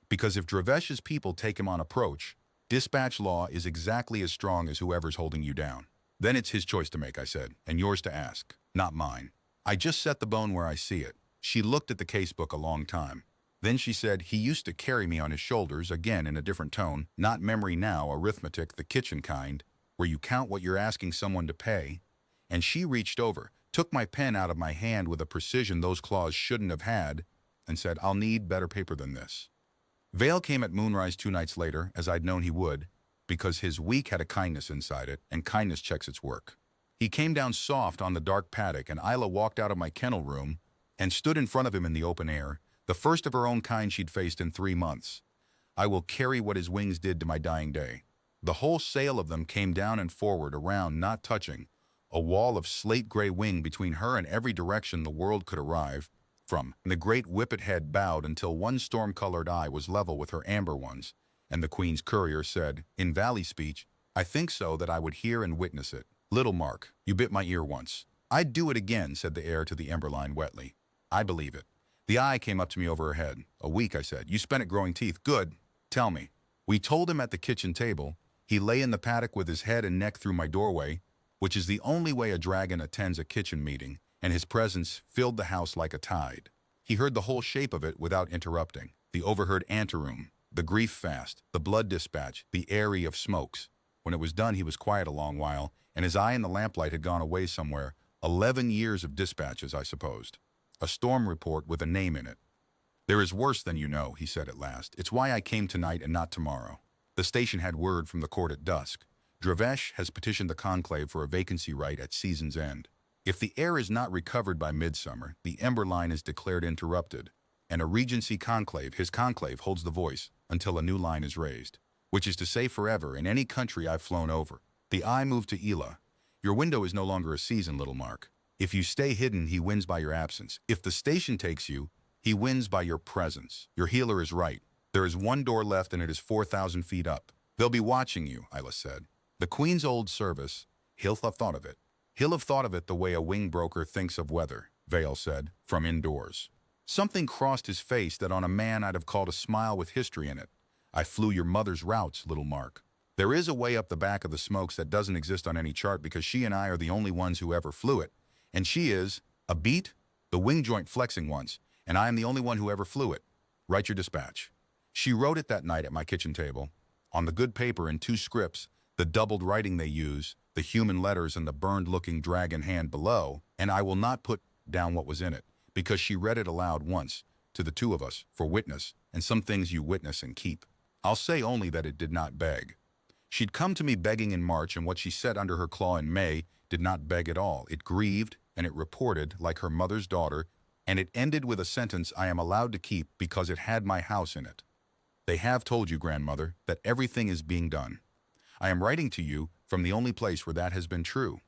Speaker 1: Because if Dravesh's people take him on approach, dispatch law is exactly as strong as whoever's holding you down. Then it's his choice to make, I said, and yours to ask, not mine. I just set the bone where I see it. She looked at the casebook a long time. Then she said, he used to carry me on his shoulders, again in a different tone, not memory now, arithmetic, the kitchen kind, where you count what you're asking someone to pay. And she reached over, took my pen out of my hand with a precision those claws shouldn't have had, and said, I'll need better paper than this. Vale came at moonrise 2 nights later, as I'd known he would, because his week had a kindness inside it, and kindness checks its work. He came down soft on the dark paddock, and Isla walked out of my kennel room and stood in front of him in the open air, the first of her own kind she'd faced in 3 months. I will carry what his wings did to my dying day. The whole sail of them came down and forward, around, not touching, a wall of slate-gray wing between her and every direction the world could arrive from. And the great whippet head bowed until one storm-colored eye was level with her amber ones, and the Queen's courier said, in valley speech, I think so that I would hear and witness it. Little Mark, you bit my ear once. I'd do it again, said the heir to the Emberline wetly. I believe it. The eye came up to me over her head. A week, I said. You spent it growing teeth. Good. Tell me, We told him at the kitchen table. He lay in the paddock with his head and neck through my doorway, which is the only way a dragon attends a kitchen meeting, and his presence filled the house like a tide. He heard the whole shape of it without interrupting. The overheard anteroom, the grief fast, the blood dispatch, the airy of smokes. When it was done, he was quiet a long while, and his eye in the lamplight had gone away somewhere. 11 years of dispatches, I supposed. A storm report with a name in it. There is worse than you know, he said at last. It's why I came tonight and not tomorrow. The station had word from the court at dusk. Dravesh has petitioned the conclave for a vacancy right at season's end. If the heir is not recovered by midsummer, the ember line is declared interrupted, and a regency conclave, his conclave, holds the voice until a new line is raised, which is to say forever in any country I've flown over. The eye moved to Ela. Your window is no longer a season, little Mark. If you stay hidden, he wins by your absence. If the station takes you, he wins by your presence. Your healer is right. There is one door left and it is 4,000 feet up. They'll be watching you, Ila said. The Queen's old service. He'll have thought of it. He'll have thought of it the way a wing broker thinks of weather, Vale said, from indoors. Something crossed his face that on a man I'd have called a smile with history in it. I flew your mother's routes, little Mark. There is a way up the back of the smokes that doesn't exist on any chart because she and I are the only ones who ever flew it. And she is, a beat, the wing joint flexing once, and I am the only one who ever flew it. Write your dispatch. She wrote it that night at my kitchen table, on the good paper in 2 scripts, the doubled writing they use, the human letters and the burned-looking dragon hand below, and I will not put down what was in it, because she read it aloud once, to the 2 of us, for witness, and some things you witness and keep. I'll say only that it did not beg. She'd come to me begging in March, and what she said under her claw in May did not beg at all. It grieved, and it reported, like her mother's daughter, and it ended with a sentence I am allowed to keep because it had my house in it. They have told you, grandmother, that everything is being done. I am writing to you from the only place where that has been true.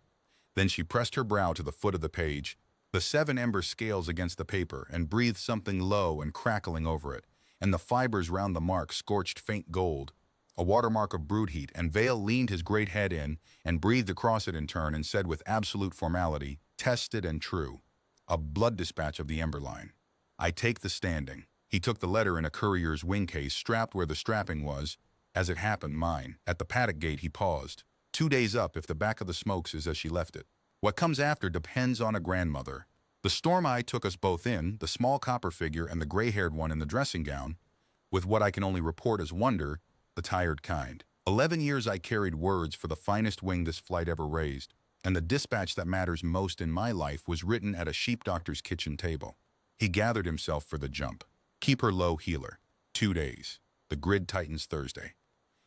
Speaker 1: Then she pressed her brow to the foot of the page, the 7 ember scales against the paper, and breathed something low and crackling over it, and the fibers round the mark scorched faint gold, a watermark of brood heat, and Vale leaned his great head in and breathed across it in turn and said with absolute formality, tested and true, a blood dispatch of the ember line. I take the standing. He took the letter in a courier's wing case, strapped where the strapping was, as it happened mine. At the paddock gate he paused. 2 days up if the back of the smokes is as she left it. What comes after depends on a grandmother. The storm eye took us both in, the small copper figure and the gray-haired one in the dressing gown, with what I can only report as wonder, the tired kind. 11 years I carried words for the finest wing this flight ever raised, and the dispatch that matters most in my life was written at a sheep doctor's kitchen table. He gathered himself for the jump. Keep her low, healer. 2 days. The grid tightens Thursday.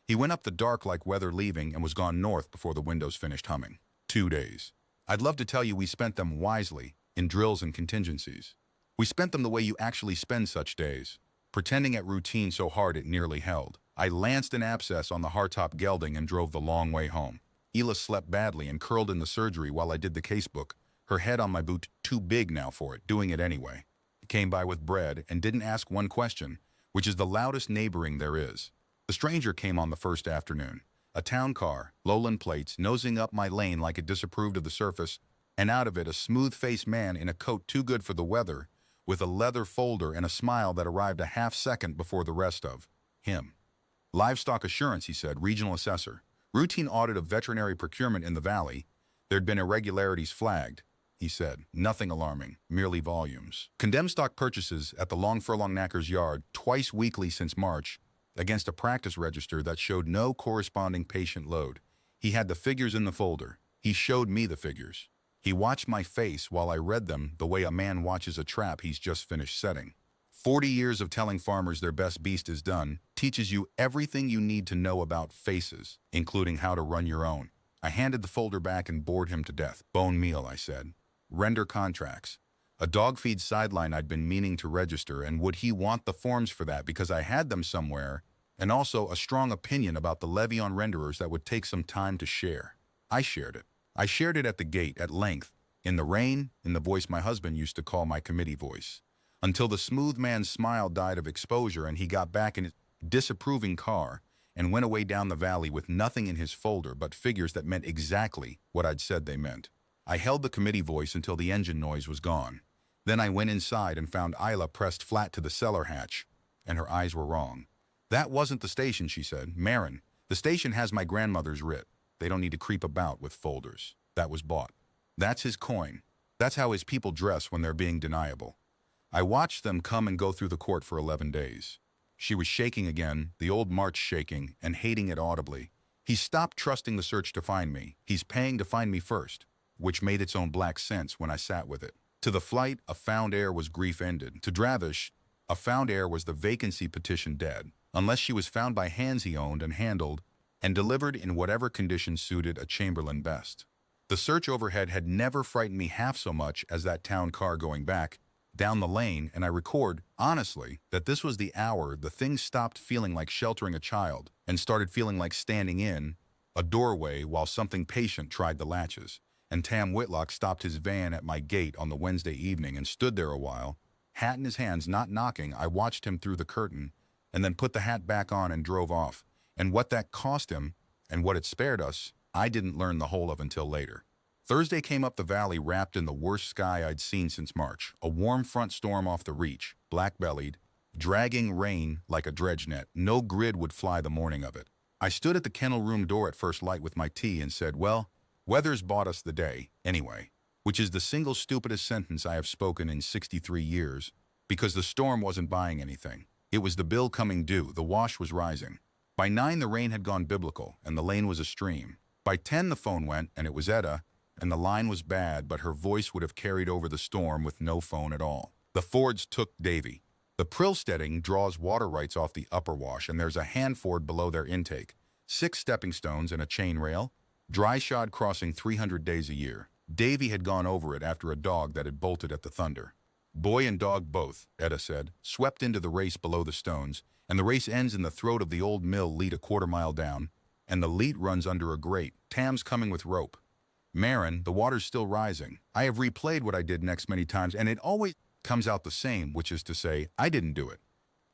Speaker 1: He went up the dark like weather leaving and was gone north before the windows finished humming. 2 days. I'd love to tell you we spent them wisely, in drills and contingencies. We spent them the way you actually spend such days, pretending at routine so hard it nearly held. I lanced an abscess on the hardtop gelding and drove the long way home. Ela slept badly and curled in the surgery while I did the casebook, her head on my boot, too big now for it, doing it anyway. He came by with bread and didn't ask one question, which is the loudest neighboring there is. The stranger came on the first afternoon. A town car, lowland plates, nosing up my lane like it disapproved of the surface, and out of it a smooth-faced man in a coat too good for the weather, with a leather folder and a smile that arrived a half-second before the rest of him. Livestock assurance, he said, regional assessor. Routine audit of veterinary procurement in the valley. There'd been irregularities flagged, he said. Nothing alarming, merely volumes. Condemned stock purchases at the Long Furlong Knacker's yard twice weekly since March, against a practice register that showed no corresponding patient load. He had the figures in the folder. He showed me the figures. He watched my face while I read them the way a man watches a trap he's just finished setting. 40 years of telling farmers their best beast is done teaches you everything you need to know about faces, including how to run your own. I handed the folder back and bored him to death. Bone meal, I said. Render contracts. A dog feed sideline I'd been meaning to register, and would he want the forms for that because I had them somewhere, and also a strong opinion about the levy on renderers that would take some time to share. I shared it. I shared it at the gate, at length, in the rain, in the voice my husband used to call my committee voice, until the smooth man's smile died of exposure and he got back in his disapproving car and went away down the valley with nothing in his folder but figures that meant exactly what I'd said they meant. I held the committee voice until the engine noise was gone. Then I went inside and found Isla pressed flat to the cellar hatch, and her eyes were wrong. That wasn't the station, she said. Marin, the station has my grandmother's writ. They don't need to creep about with folders. That was bought. That's his coin. That's how his people dress when they're being deniable. I watched them come and go through the court for 11 days. She was shaking again, the old march shaking, and hating it audibly. He stopped trusting the search to find me. He's paying to find me first, which made its own black sense when I sat with it. To the flight, a found heir was grief ended. To Dravish, a found heir was the vacancy petition dead, unless she was found by hands he owned and handled, and delivered in whatever condition suited a chamberlain best. The search overhead had never frightened me half so much as that town car going back down the lane, and I record, honestly, that this was the hour the thing stopped feeling like sheltering a child and started feeling like standing in a doorway while something patient tried the latches. And Tam Whitlock stopped his van at my gate on the Wednesday evening and stood there a while, hat in his hands, not knocking. I watched him through the curtain and then put the hat back on and drove off. And what that cost him and what it spared us, I didn't learn the whole of until later. Thursday came up the valley wrapped in the worst sky I'd seen since March. A warm front storm off the reach, black-bellied, dragging rain like a dredge net. No grid would fly the morning of it. I stood at the kennel room door at first light with my tea and said, well, weather's bought us the day, anyway, which is the single stupidest sentence I have spoken in 63 years, because the storm wasn't buying anything. It was the bill coming due, the wash was rising. By 9 the rain had gone biblical, and the lane was a stream. By 10 the phone went, and it was Etta, and the line was bad, but her voice would have carried over the storm with no phone at all. The Fords took Davy. The Prilsteading draws water rights off the upper wash, and there's a hand ford below their intake. 6 stepping stones and a chain rail. Dry shod crossing 300 days a year. Davy had gone over it after a dog that had bolted at the thunder. Boy and dog both, Etta said, swept into the race below the stones, and the race ends in the throat of the old mill leat a quarter-mile down, and the leat runs under a grate. Tam's coming with rope. Marin, the water's still rising. I have replayed what I did next many times, and it always comes out the same, which is to say, I didn't do it.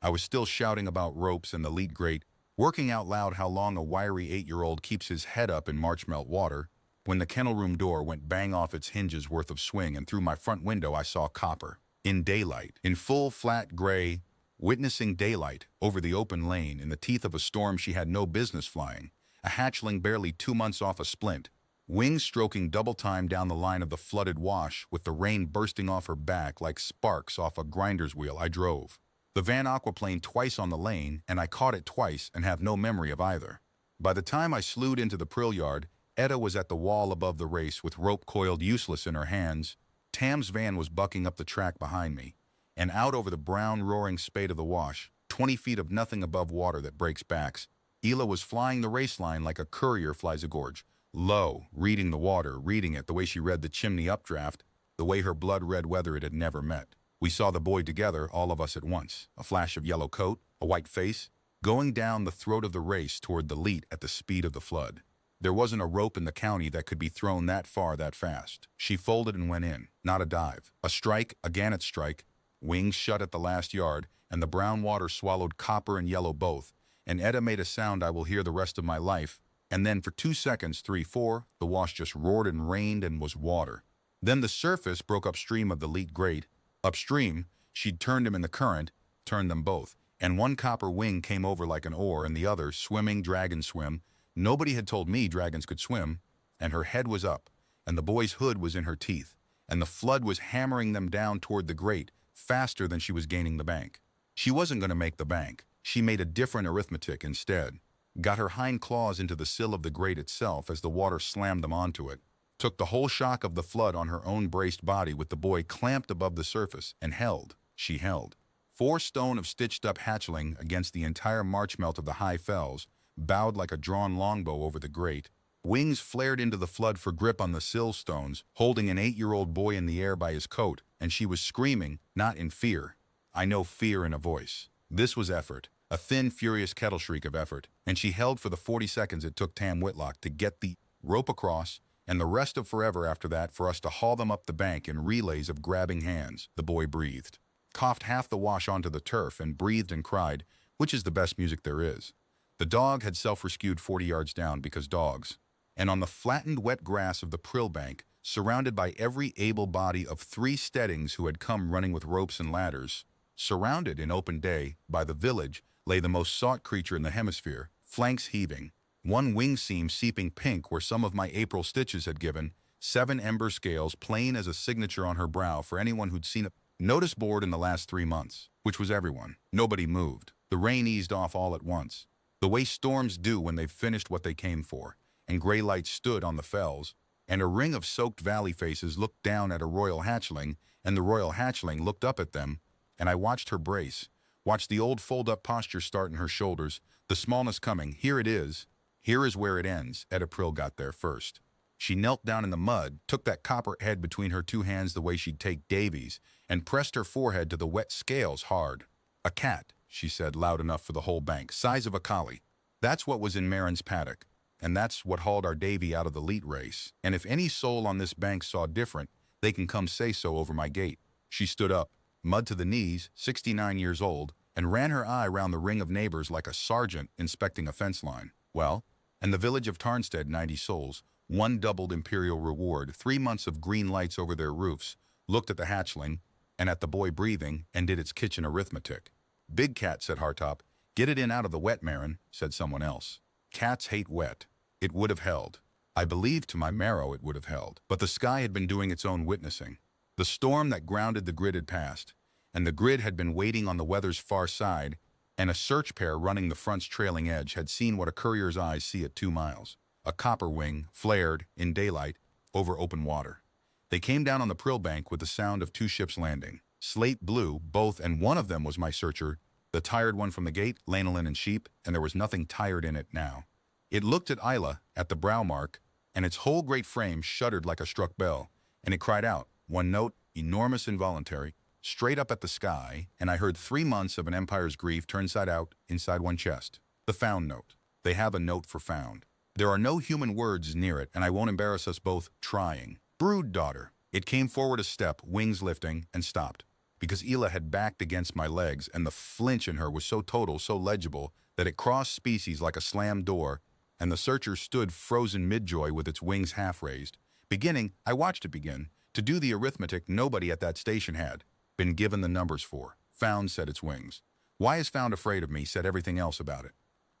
Speaker 1: I was still shouting about ropes and the leat grate, working out loud how long a wiry 8-year-old keeps his head up in March melt water, when the kennel room door went bang off its hinges worth of swing, and through my front window I saw Copper, in daylight, in full flat gray, witnessing daylight over the open lane in the teeth of a storm she had no business flying, a hatchling barely 2 months off a splint, wings stroking double time down the line of the flooded wash with the rain bursting off her back like sparks off a grinder's wheel. I drove the van aquaplane twice on the lane, and I caught it twice and have no memory of either. By the time I slewed into the Prill yard, Etta was at the wall above the race with rope coiled useless in her hands. Tam's van was bucking up the track behind me, and out over the brown roaring spate of the wash, 20 feet of nothing above water that breaks backs, Ela was flying the race line like a courier flies a gorge. Low, reading the water, reading it the way she read the chimney updraft, the way her blood read weather it had never met. We saw the boy together, all of us at once, a flash of yellow coat, a white face, going down the throat of the race toward the leat at the speed of the flood. There wasn't a rope in the county that could be thrown that far that fast. She folded and went in, not a dive. A strike, a gannet strike, wings shut at the last yard, and the brown water swallowed Copper and yellow both, and Etta made a sound I will hear the rest of my life. And then for 2 seconds, 3, 4, the wash just roared and rained and was water. Then the surface broke upstream of the leat grate. Upstream, she'd turned him in the current, turned them both, and one Copper wing came over like an oar, and the other, swimming dragon swim. Nobody had told me dragons could swim, and her head was up, and the boy's hood was in her teeth, and the flood was hammering them down toward the grate faster than she was gaining the bank. She wasn't going to make the bank. She made a different arithmetic instead. Got her hind claws into the sill of the grate itself as the water slammed them onto it, took the whole shock of the flood on her own braced body with the boy clamped above the surface, and held. She held. 4 stone of stitched-up hatchling against the entire march melt of the high fells, bowed like a drawn longbow over the grate. Wings flared into the flood for grip on the sill stones, holding an 8-year-old boy in the air by his coat, and she was screaming, not in fear. I know fear in a voice. This was effort. A thin, furious kettle shriek of effort, and she held for the 40 seconds it took Tam Whitlock to get the rope across, and the rest of forever after that for us to haul them up the bank in relays of grabbing hands. The boy breathed, coughed half the wash onto the turf, and breathed and cried, which is the best music there is. The dog had self-rescued 40 yards down because dogs. And on the flattened wet grass of the Prill bank, surrounded by every able body of 3 steadings who had come running with ropes and ladders, surrounded in open day by the village lay the most sought creature in the hemisphere, flanks heaving, one wing seam seeping pink where some of my April stitches had given, 7 ember scales plain as a signature on her brow for anyone who'd seen a notice board in the last 3 months, which was everyone. Nobody moved. The rain eased off all at once, the way storms do when they've finished what they came for, and gray lights stood on the fells, and a ring of soaked valley faces looked down at a royal hatchling, and the royal hatchling looked up at them, and I watched her brace, watched the old fold-up posture start in her shoulders, the smallness coming. Here it is. Here is where it ends. April got there first. She knelt down in the mud, took that copper head between her 2 hands the way she'd take Davy's, and pressed her forehead to the wet scales hard. "A cat," she said loud enough for the whole bank, "size of a collie. That's what was in Marin's paddock, and that's what hauled our Davy out of the leet race. And if any soul on this bank saw different, they can come say so over my gate." She stood up, mud to the knees, 69 years old, and ran her eye round the ring of neighbors like a sergeant inspecting a fence line. "Well, and the village of Tarnstead, 90 souls, 1 doubled imperial reward, 3 months of green lights over their roofs, looked at the hatchling, and at the boy breathing, and did its kitchen arithmetic." "Big cat," said Hartop. "Get it in out of the wet, Marin," said someone else. "Cats hate wet." It would have held. I believed to my marrow it would have held. But the sky had been doing its own witnessing. The storm that grounded the grid had passed, and the grid had been waiting on the weather's far side, and a search pair running the front's trailing edge had seen what a courier's eyes see at 2 miles. A copper wing flared, in daylight, over open water. They came down on the prill bank with the sound of 2 ships landing. Slate blue, both, and one of them was my searcher, the tired one from the gate, lanolin and sheep, and there was nothing tired in it now. It looked at Isla, at the brow mark, and its whole great frame shuddered like a struck bell, and it cried out, one note, enormous, involuntary, straight up at the sky, and I heard 3 months of an empire's grief turn side out inside one chest. The found note. They have a note for found. There are no human words near it, and I won't embarrass us both trying. "Brood daughter." It came forward a step, wings lifting, and stopped, because Ela had backed against my legs, and the flinch in her was so total, so legible, that it crossed species like a slammed door, and the searcher stood frozen mid-joy with its wings half-raised. Beginning, I watched it begin, to do the arithmetic nobody at that station had been given the numbers for. "Found," said its wings. "Why is Found afraid of me?" said everything else about it.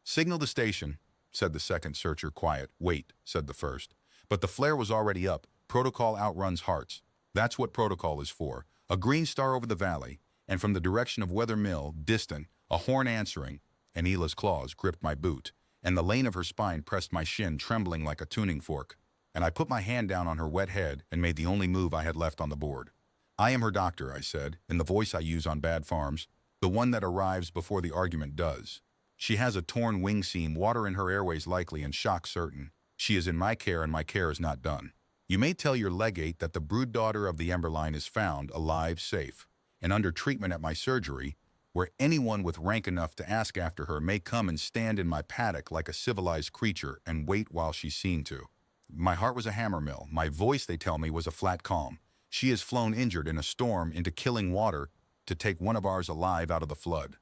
Speaker 1: "Signal the station," said the second searcher, quiet. "Wait," said the first. But the flare was already up. Protocol outruns hearts. That's what protocol is for. A green star over the valley, and from the direction of Weather Mill, distant, a horn answering, and Ela's claws gripped my boot, and the lane of her spine pressed my shin, trembling like a tuning fork. And I put my hand down on her wet head and made the only move I had left on the board. "I am her doctor," I said, in the voice I use on bad farms, the one that arrives before the argument does. "She has a torn wing seam, water in her airways likely, and shock certain. She is in my care, and my care is not done. You may tell your legate that the brood daughter of the Emberline is found, alive, safe, and under treatment at my surgery, where anyone with rank enough to ask after her may come and stand in my paddock like a civilized creature and wait while she's seen to." My heart was a hammer mill. My voice, they tell me, was a flat calm. "She has flown injured in a storm into killing water to take one of ours alive out of the flood.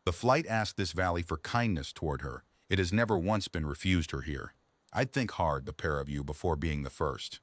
Speaker 1: The flight asked this valley for kindness toward her. It has never once been refused her here. I'd think hard, the pair of you, before being the first."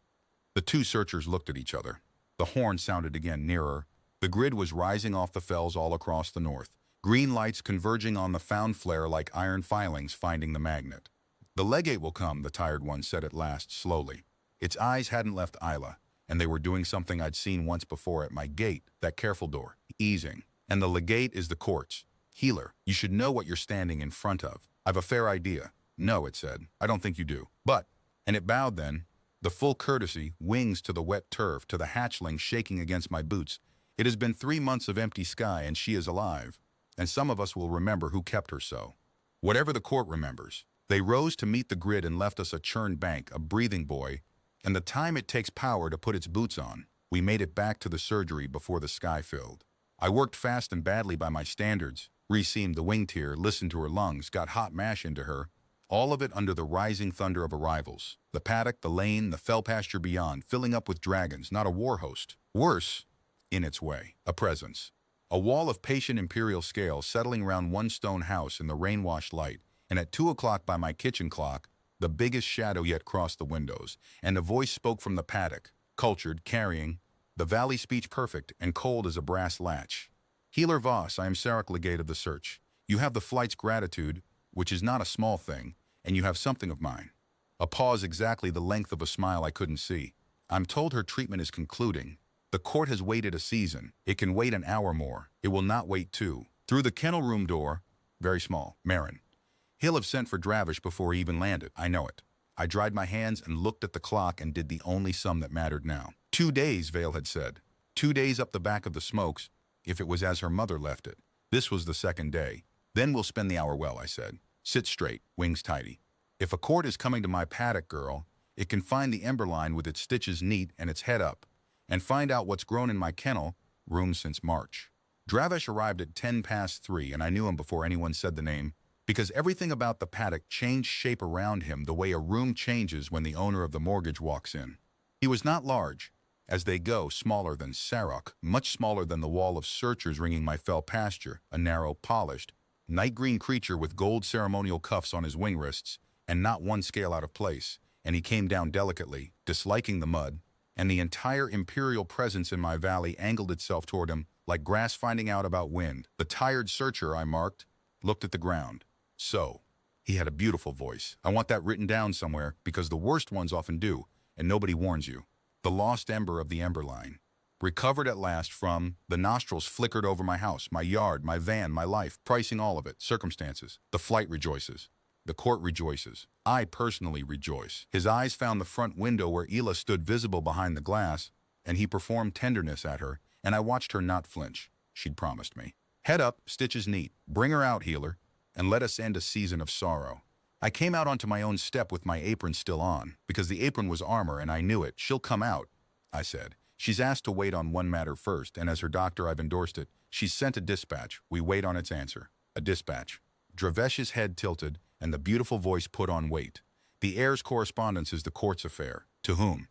Speaker 1: The 2 searchers looked at each other. The horn sounded again, nearer. The grid was rising off the fells all across the north, green lights converging on the found flare like iron filings finding the magnet. "The legate will come," the tired one said at last, slowly. Its eyes hadn't left Isla, and they were doing something I'd seen once before at my gate, that careful door, easing. "And the legate is the courts. Healer, you should know what you're standing in front of. I've a fair idea." "No," it said. "I don't think you do. But," and it bowed then, the full courtesy, wings to the wet turf, to the hatchling shaking against my boots. "It has been 3 months of empty sky, and she is alive. And some of us will remember who kept her so. Whatever the court remembers." They rose to meet the grid and left us a churned bank, a breathing buoy, and the time it takes power to put its boots on. We made it back to the surgery before the sky filled. I worked fast and badly by my standards, re-seamed the wing tier, listened to her lungs, got hot mash into her, all of it under the rising thunder of arrivals. The paddock, the lane, the fell pasture beyond, filling up with dragons, not a war host. Worse, in its way, a presence. A wall of patient imperial scale settling round one stone house in the rain-washed light, and at 2 o'clock by my kitchen clock, the biggest shadow yet crossed the windows, and a voice spoke from the paddock, cultured, carrying, the valley speech perfect and cold as a brass latch. "Healer Voss, I am Sarek, legate of the search. You have the flight's gratitude, which is not a small thing, and you have something of mine. A pause exactly the length of a smile I couldn't see. I'm told her treatment is concluding. The court has waited a season. It can wait an hour more. It will not wait two. Through the kennel room door, very small, Marin. He'll have sent for Dravish before he even landed. I know it. I dried my hands and looked at the clock and did the only sum that mattered now. 2 days, Vale had said. 2 days up the back of the smokes, if it was as her mother left it. This was the second day. Then we'll spend the hour well, I said. Sit straight, wings tidy. If a court is coming to my paddock, girl, it can find the ember line with its stitches neat and its head up, and find out what's grown in my kennel, room since March. Dravish arrived at 3:10, and I knew him before anyone said the name, because everything about the paddock changed shape around him the way a room changes when the owner of the mortgage walks in. He was not large, as they go, smaller than Sarok, much smaller than the wall of searchers ringing my fell pasture, a narrow, polished, night-green creature with gold ceremonial cuffs on his wing wrists, and not one scale out of place, and he came down delicately, disliking the mud, and the entire imperial presence in my valley angled itself toward him like grass finding out about wind. The tired searcher, I marked, looked at the ground. So, he had a beautiful voice. I want that written down somewhere, because the worst ones often do, and nobody warns you. The lost ember of the ember line. Recovered at last from, the nostrils flickered over my house, my yard, my van, my life, pricing all of it, circumstances. The flight rejoices. The court rejoices. I personally rejoice. His eyes found the front window where Ela stood visible behind the glass, and he performed tenderness at her, and I watched her not flinch. She'd promised me. Head up, stitches neat. Bring her out, healer, and let us end a season of sorrow. I came out onto my own step with my apron still on, because the apron was armor and I knew it. She'll come out, I said. She's asked to wait on one matter first, and as her doctor I've endorsed it. She's sent a dispatch. We wait on its answer. A dispatch. Dravesh's head tilted, and the beautiful voice put on weight. The heir's correspondence is the court's affair. To whom?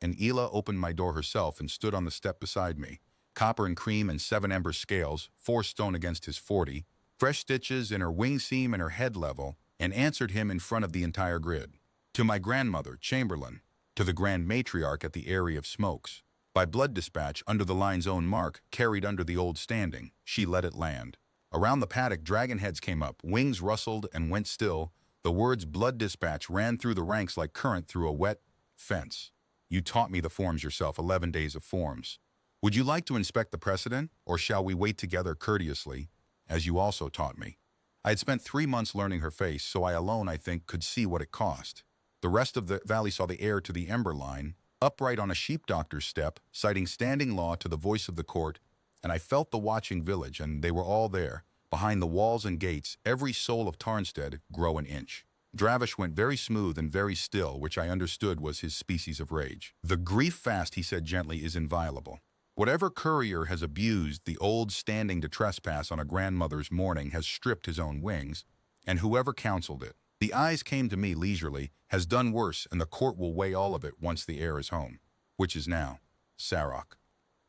Speaker 1: And Ela opened my door herself and stood on the step beside me. Copper and cream and 7 ember scales, 4 stone against his 40, fresh stitches in her wing seam and her head level, and answered him in front of the entire grid. To my grandmother, Chamberlain, to the grand matriarch at the Eyrie of Smokes. By blood dispatch, under the line's own mark, carried under the old standing, she let it land. Around the paddock, dragon heads came up, wings rustled and went still. The words blood dispatch ran through the ranks like current through a wet fence. You taught me the forms yourself, 11 days of forms. Would you like to inspect the precedent, or shall we wait together courteously, as you also taught me? I had spent 3 months learning her face, so I alone, I think, could see what it cost. The rest of the valley saw the heir to the ember line, upright on a sheep doctor's step, citing standing law to the voice of the court, and I felt the watching village, and they were all there, behind the walls and gates, every soul of Tarnstead grow an inch. Dravish went very smooth and very still, which I understood was his species of rage. The grief fast, he said gently, is inviolable. Whatever courier has abused the old standing to trespass on a grandmother's mourning has stripped his own wings, and whoever counseled it, the eyes came to me leisurely, has done worse, and the court will weigh all of it once the heir is home, which is now. Sarok.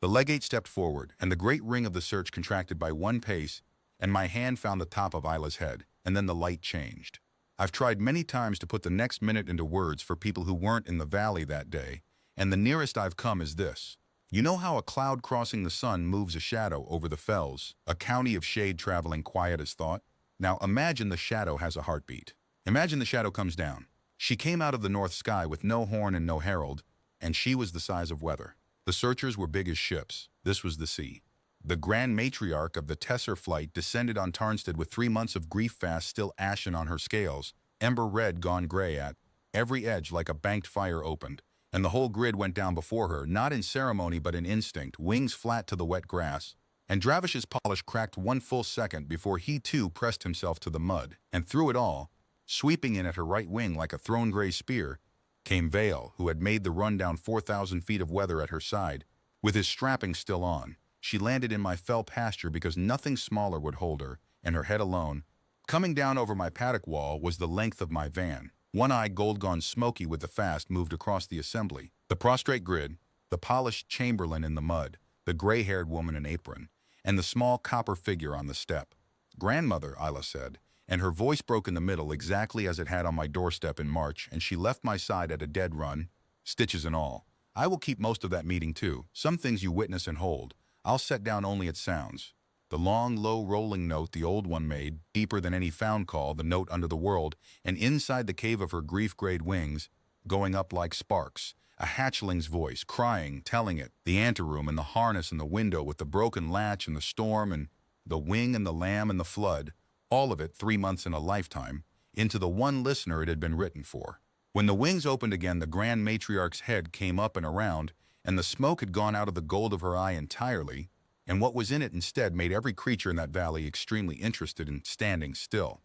Speaker 1: The legate stepped forward, and the great ring of the search contracted by 1 pace, and my hand found the top of Isla's head, and then the light changed. I've tried many times to put the next minute into words for people who weren't in the valley that day, and the nearest I've come is this. You know how a cloud crossing the sun moves a shadow over the fells, a county of shade traveling quiet as thought? Now imagine the shadow has a heartbeat. Imagine the shadow comes down. She came out of the north sky with no horn and no herald, and she was the size of weather. The searchers were big as ships. This was the sea. The grand matriarch of the Tesser flight descended on Tarnstead with 3 months of grief fast still ashen on her scales, ember red gone gray at, every edge like a banked fire opened, and the whole grid went down before her, not in ceremony but in instinct, wings flat to the wet grass, and Dravish's polish cracked 1 full second before he too pressed himself to the mud, and through it all, sweeping in at her right wing like a thrown gray spear, came Vale, who had made the run down 4,000 feet of weather at her side, with his strappings still on. She landed in my fell pasture because nothing smaller would hold her, and her head alone, coming down over my paddock wall, was the length of my van. One eye gold gone smoky with the fast moved across the assembly. The prostrate grid, the polished chamberlain in the mud, the gray-haired woman in apron, and the small copper figure on the step. Grandmother, Isla said, and her voice broke in the middle exactly as it had on my doorstep in March, and she left my side at a dead run, stitches and all. I will keep most of that meeting too. Some things you witness and hold. I'll set down only its sounds. The long, low rolling note the old one made, deeper than any found call, the note under the world, and inside the cave of her grief-grayed wings, going up like sparks, a hatchling's voice, crying, telling it, the anteroom and the harness and the window with the broken latch and the storm and the wing and the lamb and the flood, all of it 3 months in a lifetime, into the one listener it had been written for. When the wings opened again, the grand matriarch's head came up and around, and the smoke had gone out of the gold of her eye entirely, and what was in it instead made every creature in that valley extremely interested in standing still.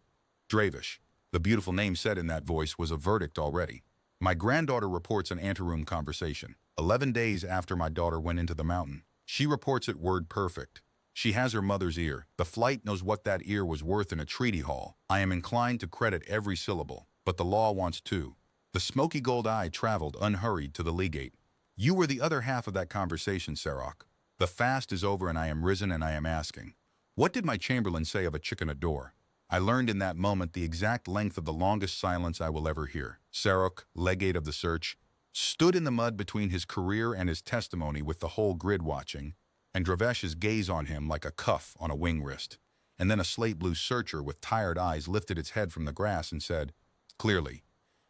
Speaker 1: Dravish, the beautiful name said in that voice, was a verdict already. My granddaughter reports an anteroom conversation. 11 days after my daughter went into the mountain. She reports it word perfect. She has her mother's ear. The flight knows what that ear was worth in a treaty hall. I am inclined to credit every syllable, but the law wants two. The smoky gold eye traveled unhurried to the legate. You were the other half of that conversation, Sarok. The fast is over and I am risen and I am asking. What did my chamberlain say of a chicken at door? I learned in that moment the exact length of the longest silence I will ever hear. Sarok, legate of the search, stood in the mud between his career and his testimony with the whole grid watching, and Dravesh's gaze on him like a cuff on a wing wrist. And then a slate-blue searcher with tired eyes lifted its head from the grass and said, clearly,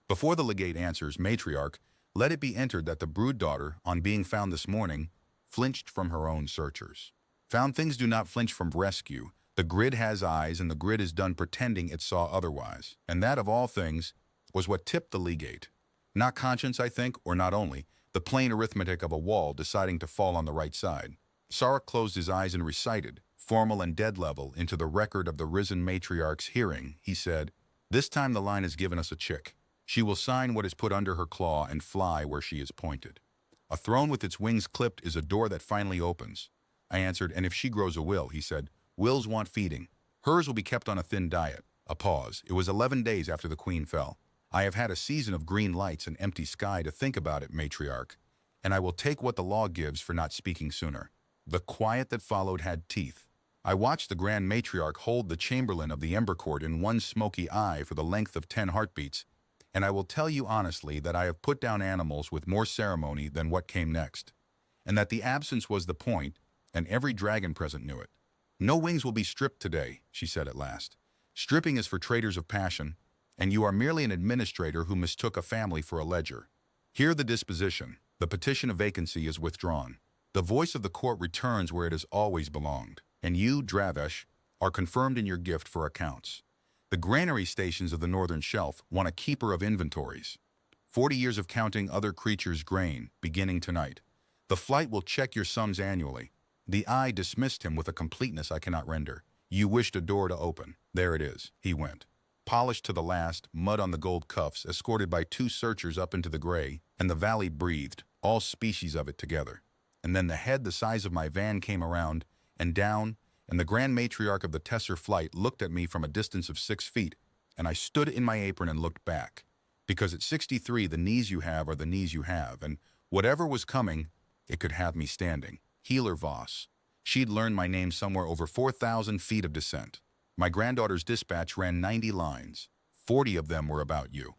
Speaker 1: before the legate answers, matriarch, let it be entered that the brood daughter, on being found this morning, flinched from her own searchers. Found things do not flinch from rescue. The grid has eyes, and the grid is done pretending it saw otherwise. And that, of all things, was what tipped the legate. Not conscience, I think, or not only, the plain arithmetic of a wall deciding to fall on the right side. Sarek closed his eyes and recited, formal and dead level, into the record of the risen matriarch's hearing. He said, this time the line has given us a chick. She will sign what is put under her claw and fly where she is pointed. A throne with its wings clipped is a door that finally opens. I answered, and if she grows a will, he said, wills want feeding. Hers will be kept on a thin diet. A pause. It was 11 days after the queen fell. I have had a season of green lights and empty sky to think about it, matriarch, and I will take what the law gives for not speaking sooner. The quiet that followed had teeth. I watched the grand matriarch hold the chamberlain of the Ember Court in one smoky eye for the length of 10 heartbeats, and I will tell you honestly that I have put down animals with more ceremony than what came next, and that the absence was the point, and every dragon present knew it. No wings will be stripped today, she said at last. Stripping is for traders of passion, and you are merely an administrator who mistook a family for a ledger. Hear the disposition. The petition of vacancy is withdrawn. The voice of the court returns where it has always belonged, and you, Dravesh, are confirmed in your gift for accounts. The granary stations of the northern shelf want a keeper of inventories. 40 years of counting other creatures' grain, beginning tonight. The flight will check your sums annually. The eye dismissed him with a completeness I cannot render. You wished a door to open. There it is. He went. Polished to the last, mud on the gold cuffs, escorted by 2 searchers up into the gray, and the valley breathed, all species of it together. And then the head the size of my van came around, and down, and the grand matriarch of the Tesser flight looked at me from a distance of 6 feet, and I stood in my apron and looked back. Because at 63, the knees you have are the knees you have, and whatever was coming, it could have me standing. Healer Voss. She'd learned my name somewhere over 4,000 feet of descent. My granddaughter's dispatch ran 90 lines. 40 of them were about you.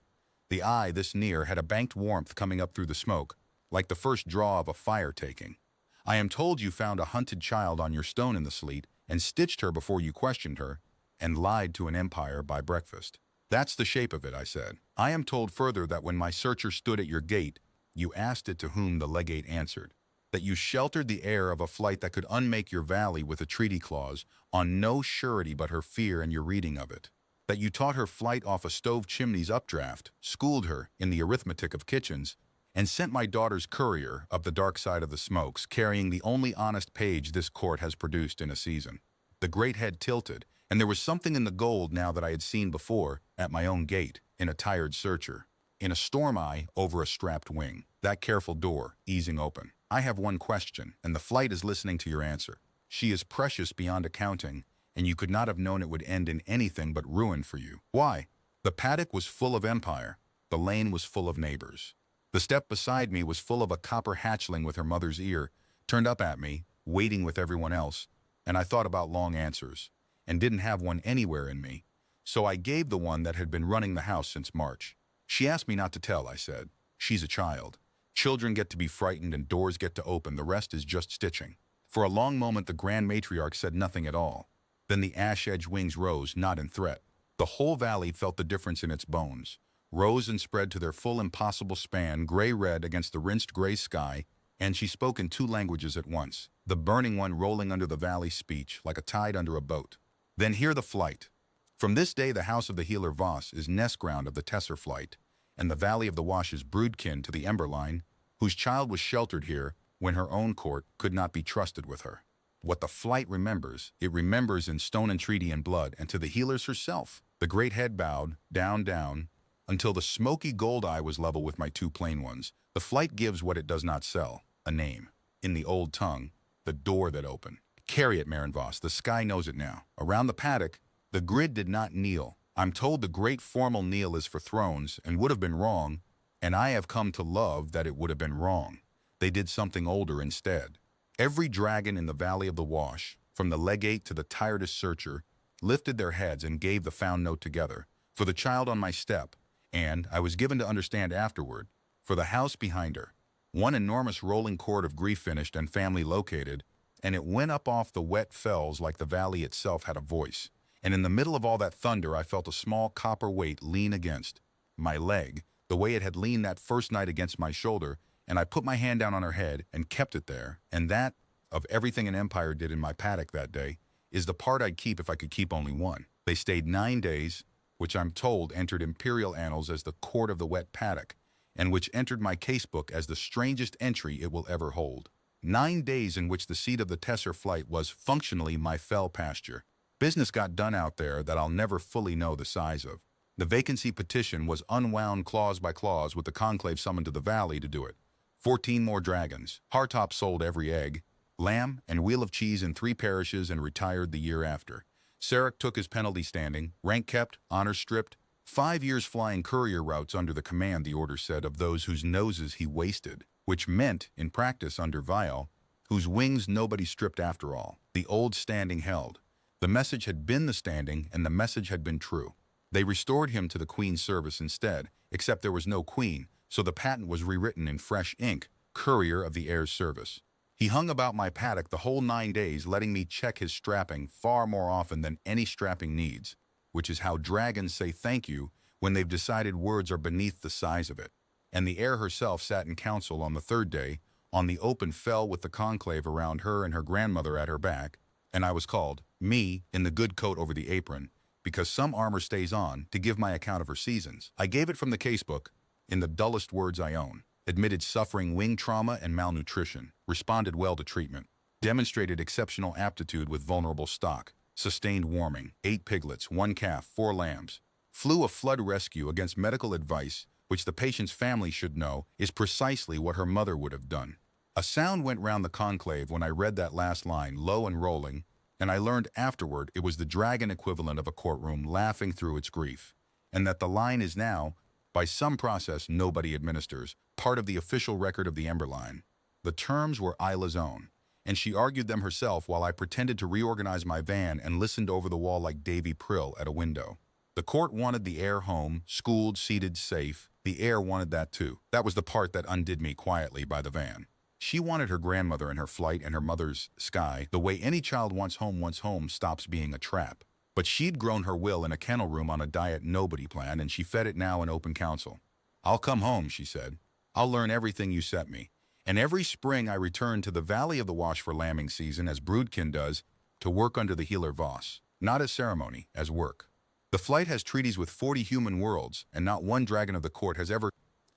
Speaker 1: The eye, this near, had a banked warmth coming up through the smoke, like the first draw of a fire taking. I am told you found a hunted child on your stone in the sleet, and stitched her before you questioned her, and lied to an empire by breakfast. That's the shape of it, I said. I am told further that when my searcher stood at your gate, you asked it to whom the legate answered. That you sheltered the heir of a flight that could unmake your valley with a treaty clause on no surety but her fear and your reading of it. That you taught her flight off a stove chimney's updraft, schooled her in the arithmetic of kitchens, and sent my daughter's courier up the dark side of the smokes, carrying the only honest page this court has produced in a season. The great head tilted, and there was something in the gold now that I had seen before, at my own gate, in a tired searcher. In a storm eye over a strapped wing. That careful door, easing open. I have one question, and the flight is listening to your answer. She is precious beyond accounting, and you could not have known it would end in anything but ruin for you. Why? The paddock was full of empire. The lane was full of neighbors. The step beside me was full of a copper hatchling with her mother's ear, turned up at me, waiting with everyone else, and I thought about long answers, and didn't have one anywhere in me, so I gave the one that had been running the house since March. She asked me not to tell, I said. She's a child. Children get to be frightened and doors get to open, the rest is just stitching. For a long moment the grand matriarch said nothing at all. Then the ash-edged wings rose, not in threat. The whole valley felt the difference in its bones, rose and spread to their full impossible span, gray-red against the rinsed gray sky, and she spoke in two languages at once, the burning one rolling under the valley's speech like a tide under a boat. Then hear the flight. From this day the house of the healer Voss is nest ground of the Tesser flight, and the valley of the Wash is broodkin to the Emberline, whose child was sheltered here when her own court could not be trusted with her. What the flight remembers, it remembers in stone entreaty and blood, and to the healers herself. The great head bowed, down, down, until the smoky gold eye was level with my two plain ones. The flight gives what it does not sell, a name. In the old tongue, the door that opened. Carry it, Marin Voss, the sky knows it now. Around the paddock, the grid did not kneel. I'm told the great formal kneel is for thrones, and would have been wrong, and I have come to love that it would have been wrong. They did something older instead. Every dragon in the valley of the Wash, from the legate to the tiredest searcher, lifted their heads and gave the found note together, for the child on my step, and, I was given to understand afterward, for the house behind her. One enormous rolling cord of grief finished and family located, and it went up off the wet fells like the valley itself had a voice. And in the middle of all that thunder I felt a small copper weight lean against my leg, the way it had leaned that first night against my shoulder, and I put my hand down on her head and kept it there, and that, of everything an empire did in my paddock that day, is the part I'd keep if I could keep only one. They stayed 9 days, which I'm told entered imperial annals as the court of the wet paddock, and which entered my casebook as the strangest entry it will ever hold. 9 days in which the seat of the Tesser flight was functionally my fell pasture. Business got done out there that I'll never fully know the size of. The vacancy petition was unwound clause by clause with the conclave summoned to the valley to do it. 14 more dragons. Hartop sold every egg, lamb, and wheel of cheese in 3 parishes and retired the year after. Sarek took his penalty standing, rank kept, honor stripped, 5 years flying courier routes under the command, the order said, of those whose noses he wasted, which meant, in practice under Vial, whose wings nobody stripped after all. The old standing held. The message had been the standing, and the message had been true. They restored him to the Queen's service instead, except there was no Queen, so the patent was rewritten in fresh ink, courier of the heir's service. He hung about my paddock the whole 9 days, letting me check his strapping far more often than any strapping needs, which is how dragons say thank you when they've decided words are beneath the size of it. And the heir herself sat in council on the 3rd day, on the open fell with the conclave around her and her grandmother at her back, and I was called, me, in the good coat over the apron, because some armor stays on, to give my account of her seasons. I gave it from the casebook, in the dullest words I own, admitted suffering wing trauma and malnutrition, responded well to treatment, demonstrated exceptional aptitude with vulnerable stock, sustained warming, 8 piglets, 1 calf, 4 lambs, flew a flood rescue against medical advice, which the patient's family should know is precisely what her mother would have done. A sound went round the conclave when I read that last line, low and rolling, and I learned afterward it was the dragon equivalent of a courtroom laughing through its grief, and that the line is now, by some process nobody administers, part of the official record of the Emberline. The terms were Isla's own, and she argued them herself while I pretended to reorganize my van and listened over the wall like Davy Prill at a window. The court wanted the heir home, schooled, seated, safe. The heir wanted that too. That was the part that undid me quietly by the van. She wanted her grandmother in her flight and her mother's sky, the way any child once home stops being a trap. But she'd grown her will in a kennel room on a diet nobody planned, and she fed it now in open council. I'll come home, she said. I'll learn everything you set me. And every spring I return to the valley of the Wash for lambing season, as Broodkin does, to work under the healer Voss. Not as ceremony, as work. The flight has treaties with 40 human worlds, and not one dragon of the court has ever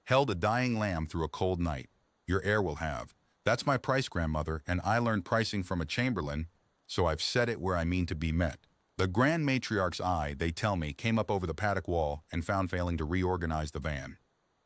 Speaker 1: held a dying lamb through a cold night. Your heir will have. That's my price, grandmother, and I learned pricing from a chamberlain, so I've set it where I mean to be met. The grand matriarch's eye, they tell me, came up over the paddock wall and found failing to reorganize the van.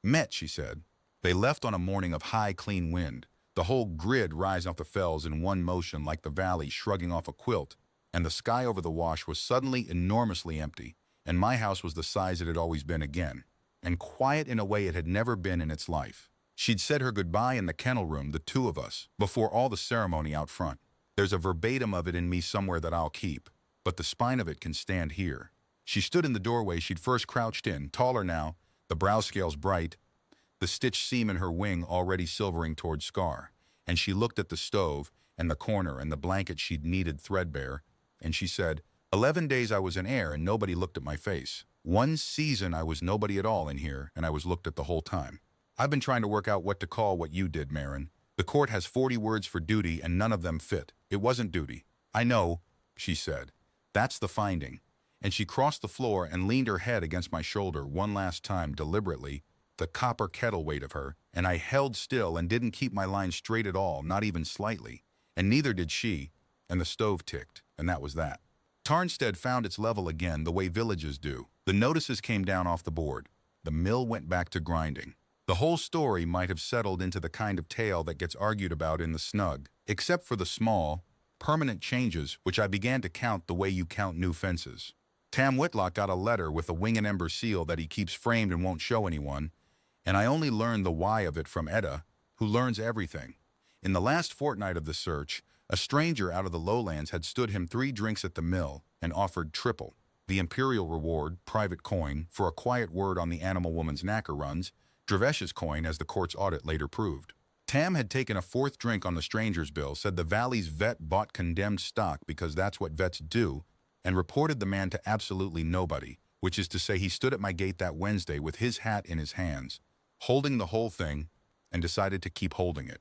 Speaker 1: Met, she said. They left on a morning of high, clean wind, the whole grid rising off the fells in one motion like the valley shrugging off a quilt, and the sky over the Wash was suddenly enormously empty, and my house was the size it had always been again, and quiet in a way it had never been in its life. She'd said her goodbye in the kennel room, the two of us, before all the ceremony out front. There's a verbatim of it in me somewhere that I'll keep, but the spine of it can stand here. She stood in the doorway she'd first crouched in, taller now, the brow scales bright, the stitched seam in her wing already silvering toward scar, and she looked at the stove, and the corner and the blanket she'd needed threadbare, and she said, 11 days I was in air and nobody looked at my face. 1 season I was nobody at all in here, and I was looked at the whole time. I've been trying to work out what to call what you did, Marin. The court has 40 words for duty and none of them fit. It wasn't duty. I know, she said. That's the finding. And she crossed the floor and leaned her head against my shoulder one last time deliberately, the copper kettle weight of her, and I held still and didn't keep my line straight at all, not even slightly. And neither did she, and the stove ticked, and that was that. Tarnstead found its level again the way villages do. The notices came down off the board. The mill went back to grinding. The whole story might have settled into the kind of tale that gets argued about in the snug, except for the small, permanent changes which I began to count the way you count new fences. Tam Whitlock got a letter with a wing and ember seal that he keeps framed and won't show anyone, and I only learned the why of it from Etta, who learns everything. In the last fortnight of the search, a stranger out of the lowlands had stood him 3 drinks at the mill and offered triple, the imperial reward, private coin, for a quiet word on the animal woman's knacker runs, Dravesh's coin, as the court's audit later proved. Tam had taken a 4th drink on the stranger's bill, said the valley's vet bought condemned stock because that's what vets do, and reported the man to absolutely nobody, which is to say he stood at my gate that Wednesday with his hat in his hands, holding the whole thing, and decided to keep holding it.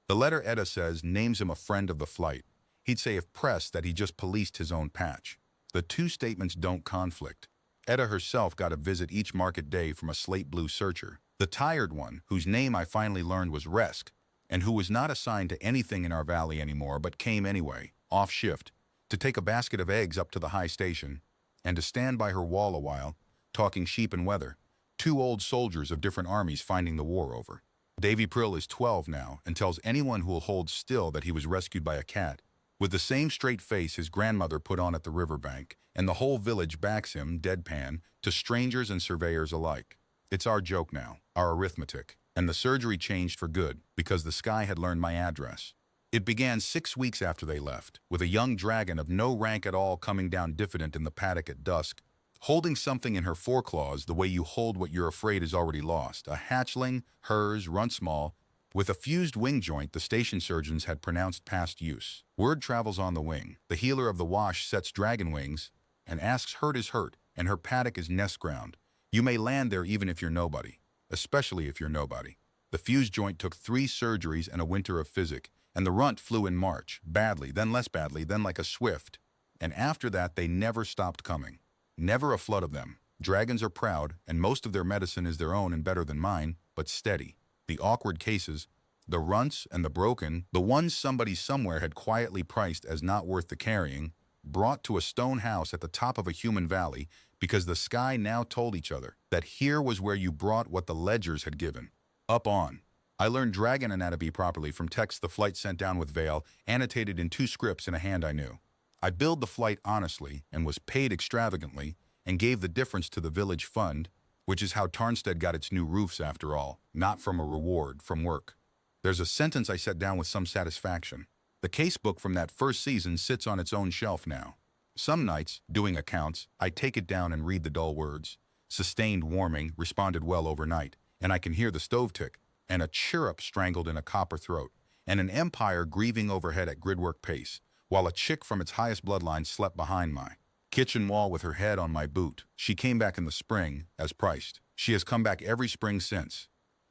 Speaker 1: The letter, Etta says, names him a friend of the flight. He'd say if pressed that he just policed his own patch. The 2 statements don't conflict. Etta herself got a visit each market day from a slate blue searcher. The tired one, whose name I finally learned was Resk, and who was not assigned to anything in our valley anymore but came anyway, off shift, to take a basket of eggs up to the high station, and to stand by her wall a while, talking sheep and weather, 2 old soldiers of different armies finding the war over. Davy Prill is 12 now and tells anyone who will hold still that he was rescued by a cat, with the same straight face his grandmother put on at the riverbank, and the whole village backs him, deadpan, to strangers and surveyors alike. It's our joke now, our arithmetic, and the surgery changed for good because the sky had learned my address. It began 6 weeks after they left, with a young dragon of no rank at all coming down diffident in the paddock at dusk, holding something in her foreclaws the way you hold what you're afraid is already lost, a hatchling, hers, run small, with a fused wing joint the station surgeons had pronounced past use. Word travels on the wing. The healer of the wash sets dragon wings and asks hurt is hurt, and her paddock is nest ground. You may land there even if you're nobody, especially if you're nobody. The fused joint took 3 surgeries and a winter of physic, and the runt flew in March, badly, then less badly, then like a swift, and after that they never stopped coming. Never a flood of them. Dragons are proud, and most of their medicine is their own and better than mine, but steady. The awkward cases, the runts and the broken, the ones somebody somewhere had quietly priced as not worth the carrying, brought to a stone house at the top of a human valley because the sky now told each other that here was where you brought what the ledgers had given. Up on. I learned dragon anatomy properly from texts the flight sent down with Vale, annotated in 2 scripts in a hand I knew. I billed the flight honestly and was paid extravagantly and gave the difference to the village fund, which is how Tarnstead got its new roofs after all, not from a reward, from work. There's a sentence I set down with some satisfaction. The casebook from that first season sits on its own shelf now. Some nights, doing accounts, I take it down and read the dull words. Sustained warming, responded well overnight, and I can hear the stove tick, and a chirrup strangled in a copper throat, and an empire grieving overhead at gridwork pace, while a chick from its highest bloodline slept behind my kitchen wall with her head on my boot. She came back in the spring, as priced. She has come back every spring since.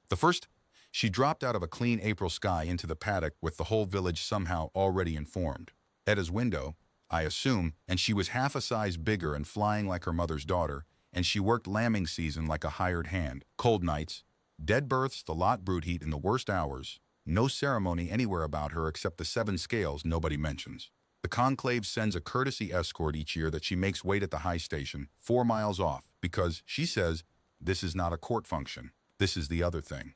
Speaker 1: The first, she dropped out of a clean April sky into the paddock with the whole village somehow already informed. Etta's window, I assume, and she was half a size bigger and flying like her mother's daughter, and she worked lambing season like a hired hand. Cold nights, dead births, the lot brood heat in the worst hours, no ceremony anywhere about her except the 7 scales nobody mentions. The conclave sends a courtesy escort each year that she makes wait at the high station, 4 miles off, because, she says, this is not a court function. This is the other thing.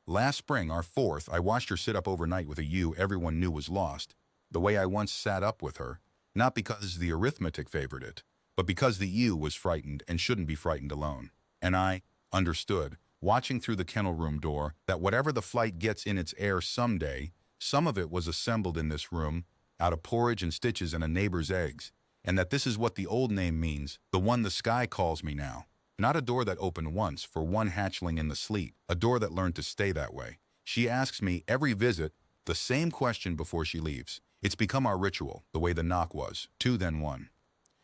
Speaker 1: Last spring, our 4th, I watched her sit up overnight with a ewe everyone knew was lost, the way I once sat up with her, not because the arithmetic favored it, but because the ewe was frightened and shouldn't be frightened alone. And I understood, watching through the kennel room door, that whatever the flight gets in its air someday, some of it was assembled in this room, out of porridge and stitches and a neighbor's eggs, and that this is what the old name means, the one the sky calls me now. Not a door that opened once for one hatchling in the sleet, a door that learned to stay that way. She asks me every visit The same question before she leaves. It's become our ritual, the way the knock was. 2 then 1.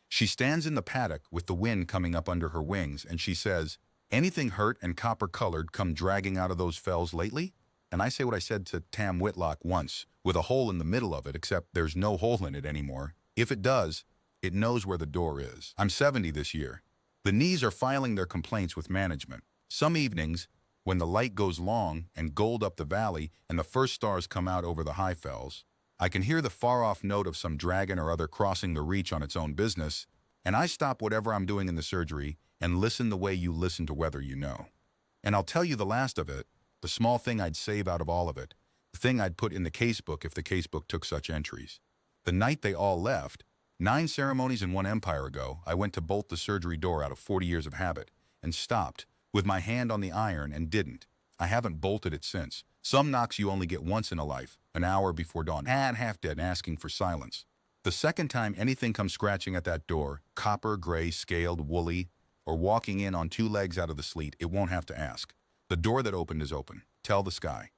Speaker 1: She stands in the paddock with the wind coming up under her wings, and she says, "Anything hurt and copper-colored come dragging out of those fells lately?" And I say what I said to Tam Whitlock once, with a hole in the middle of it, except there's no hole in it anymore. If it does, it knows where the door is. I'm 70 this year. The knees are filing their complaints with management. Some evenings, when the light goes long and gold up the valley and the first stars come out over the high fells, I can hear the far-off note of some dragon or other crossing the reach on its own business, and I stop whatever I'm doing in the surgery and listen the way you listen to weather you know. And I'll tell you the last of it, the small thing I'd save out of all of it, the thing I'd put in the casebook if the casebook took such entries. The night they all left, 9 ceremonies in one empire ago, I went to bolt the surgery door out of 40 years of habit and stopped, with my hand on the iron, and didn't. I haven't bolted it since. Some knocks you only get once in a life, an hour before dawn, and half dead, asking for silence. The second time anything comes scratching at that door, copper, gray, scaled, woolly, or walking in on 2 legs out of the sleet, it won't have to ask. The door that opened is open. Tell the sky.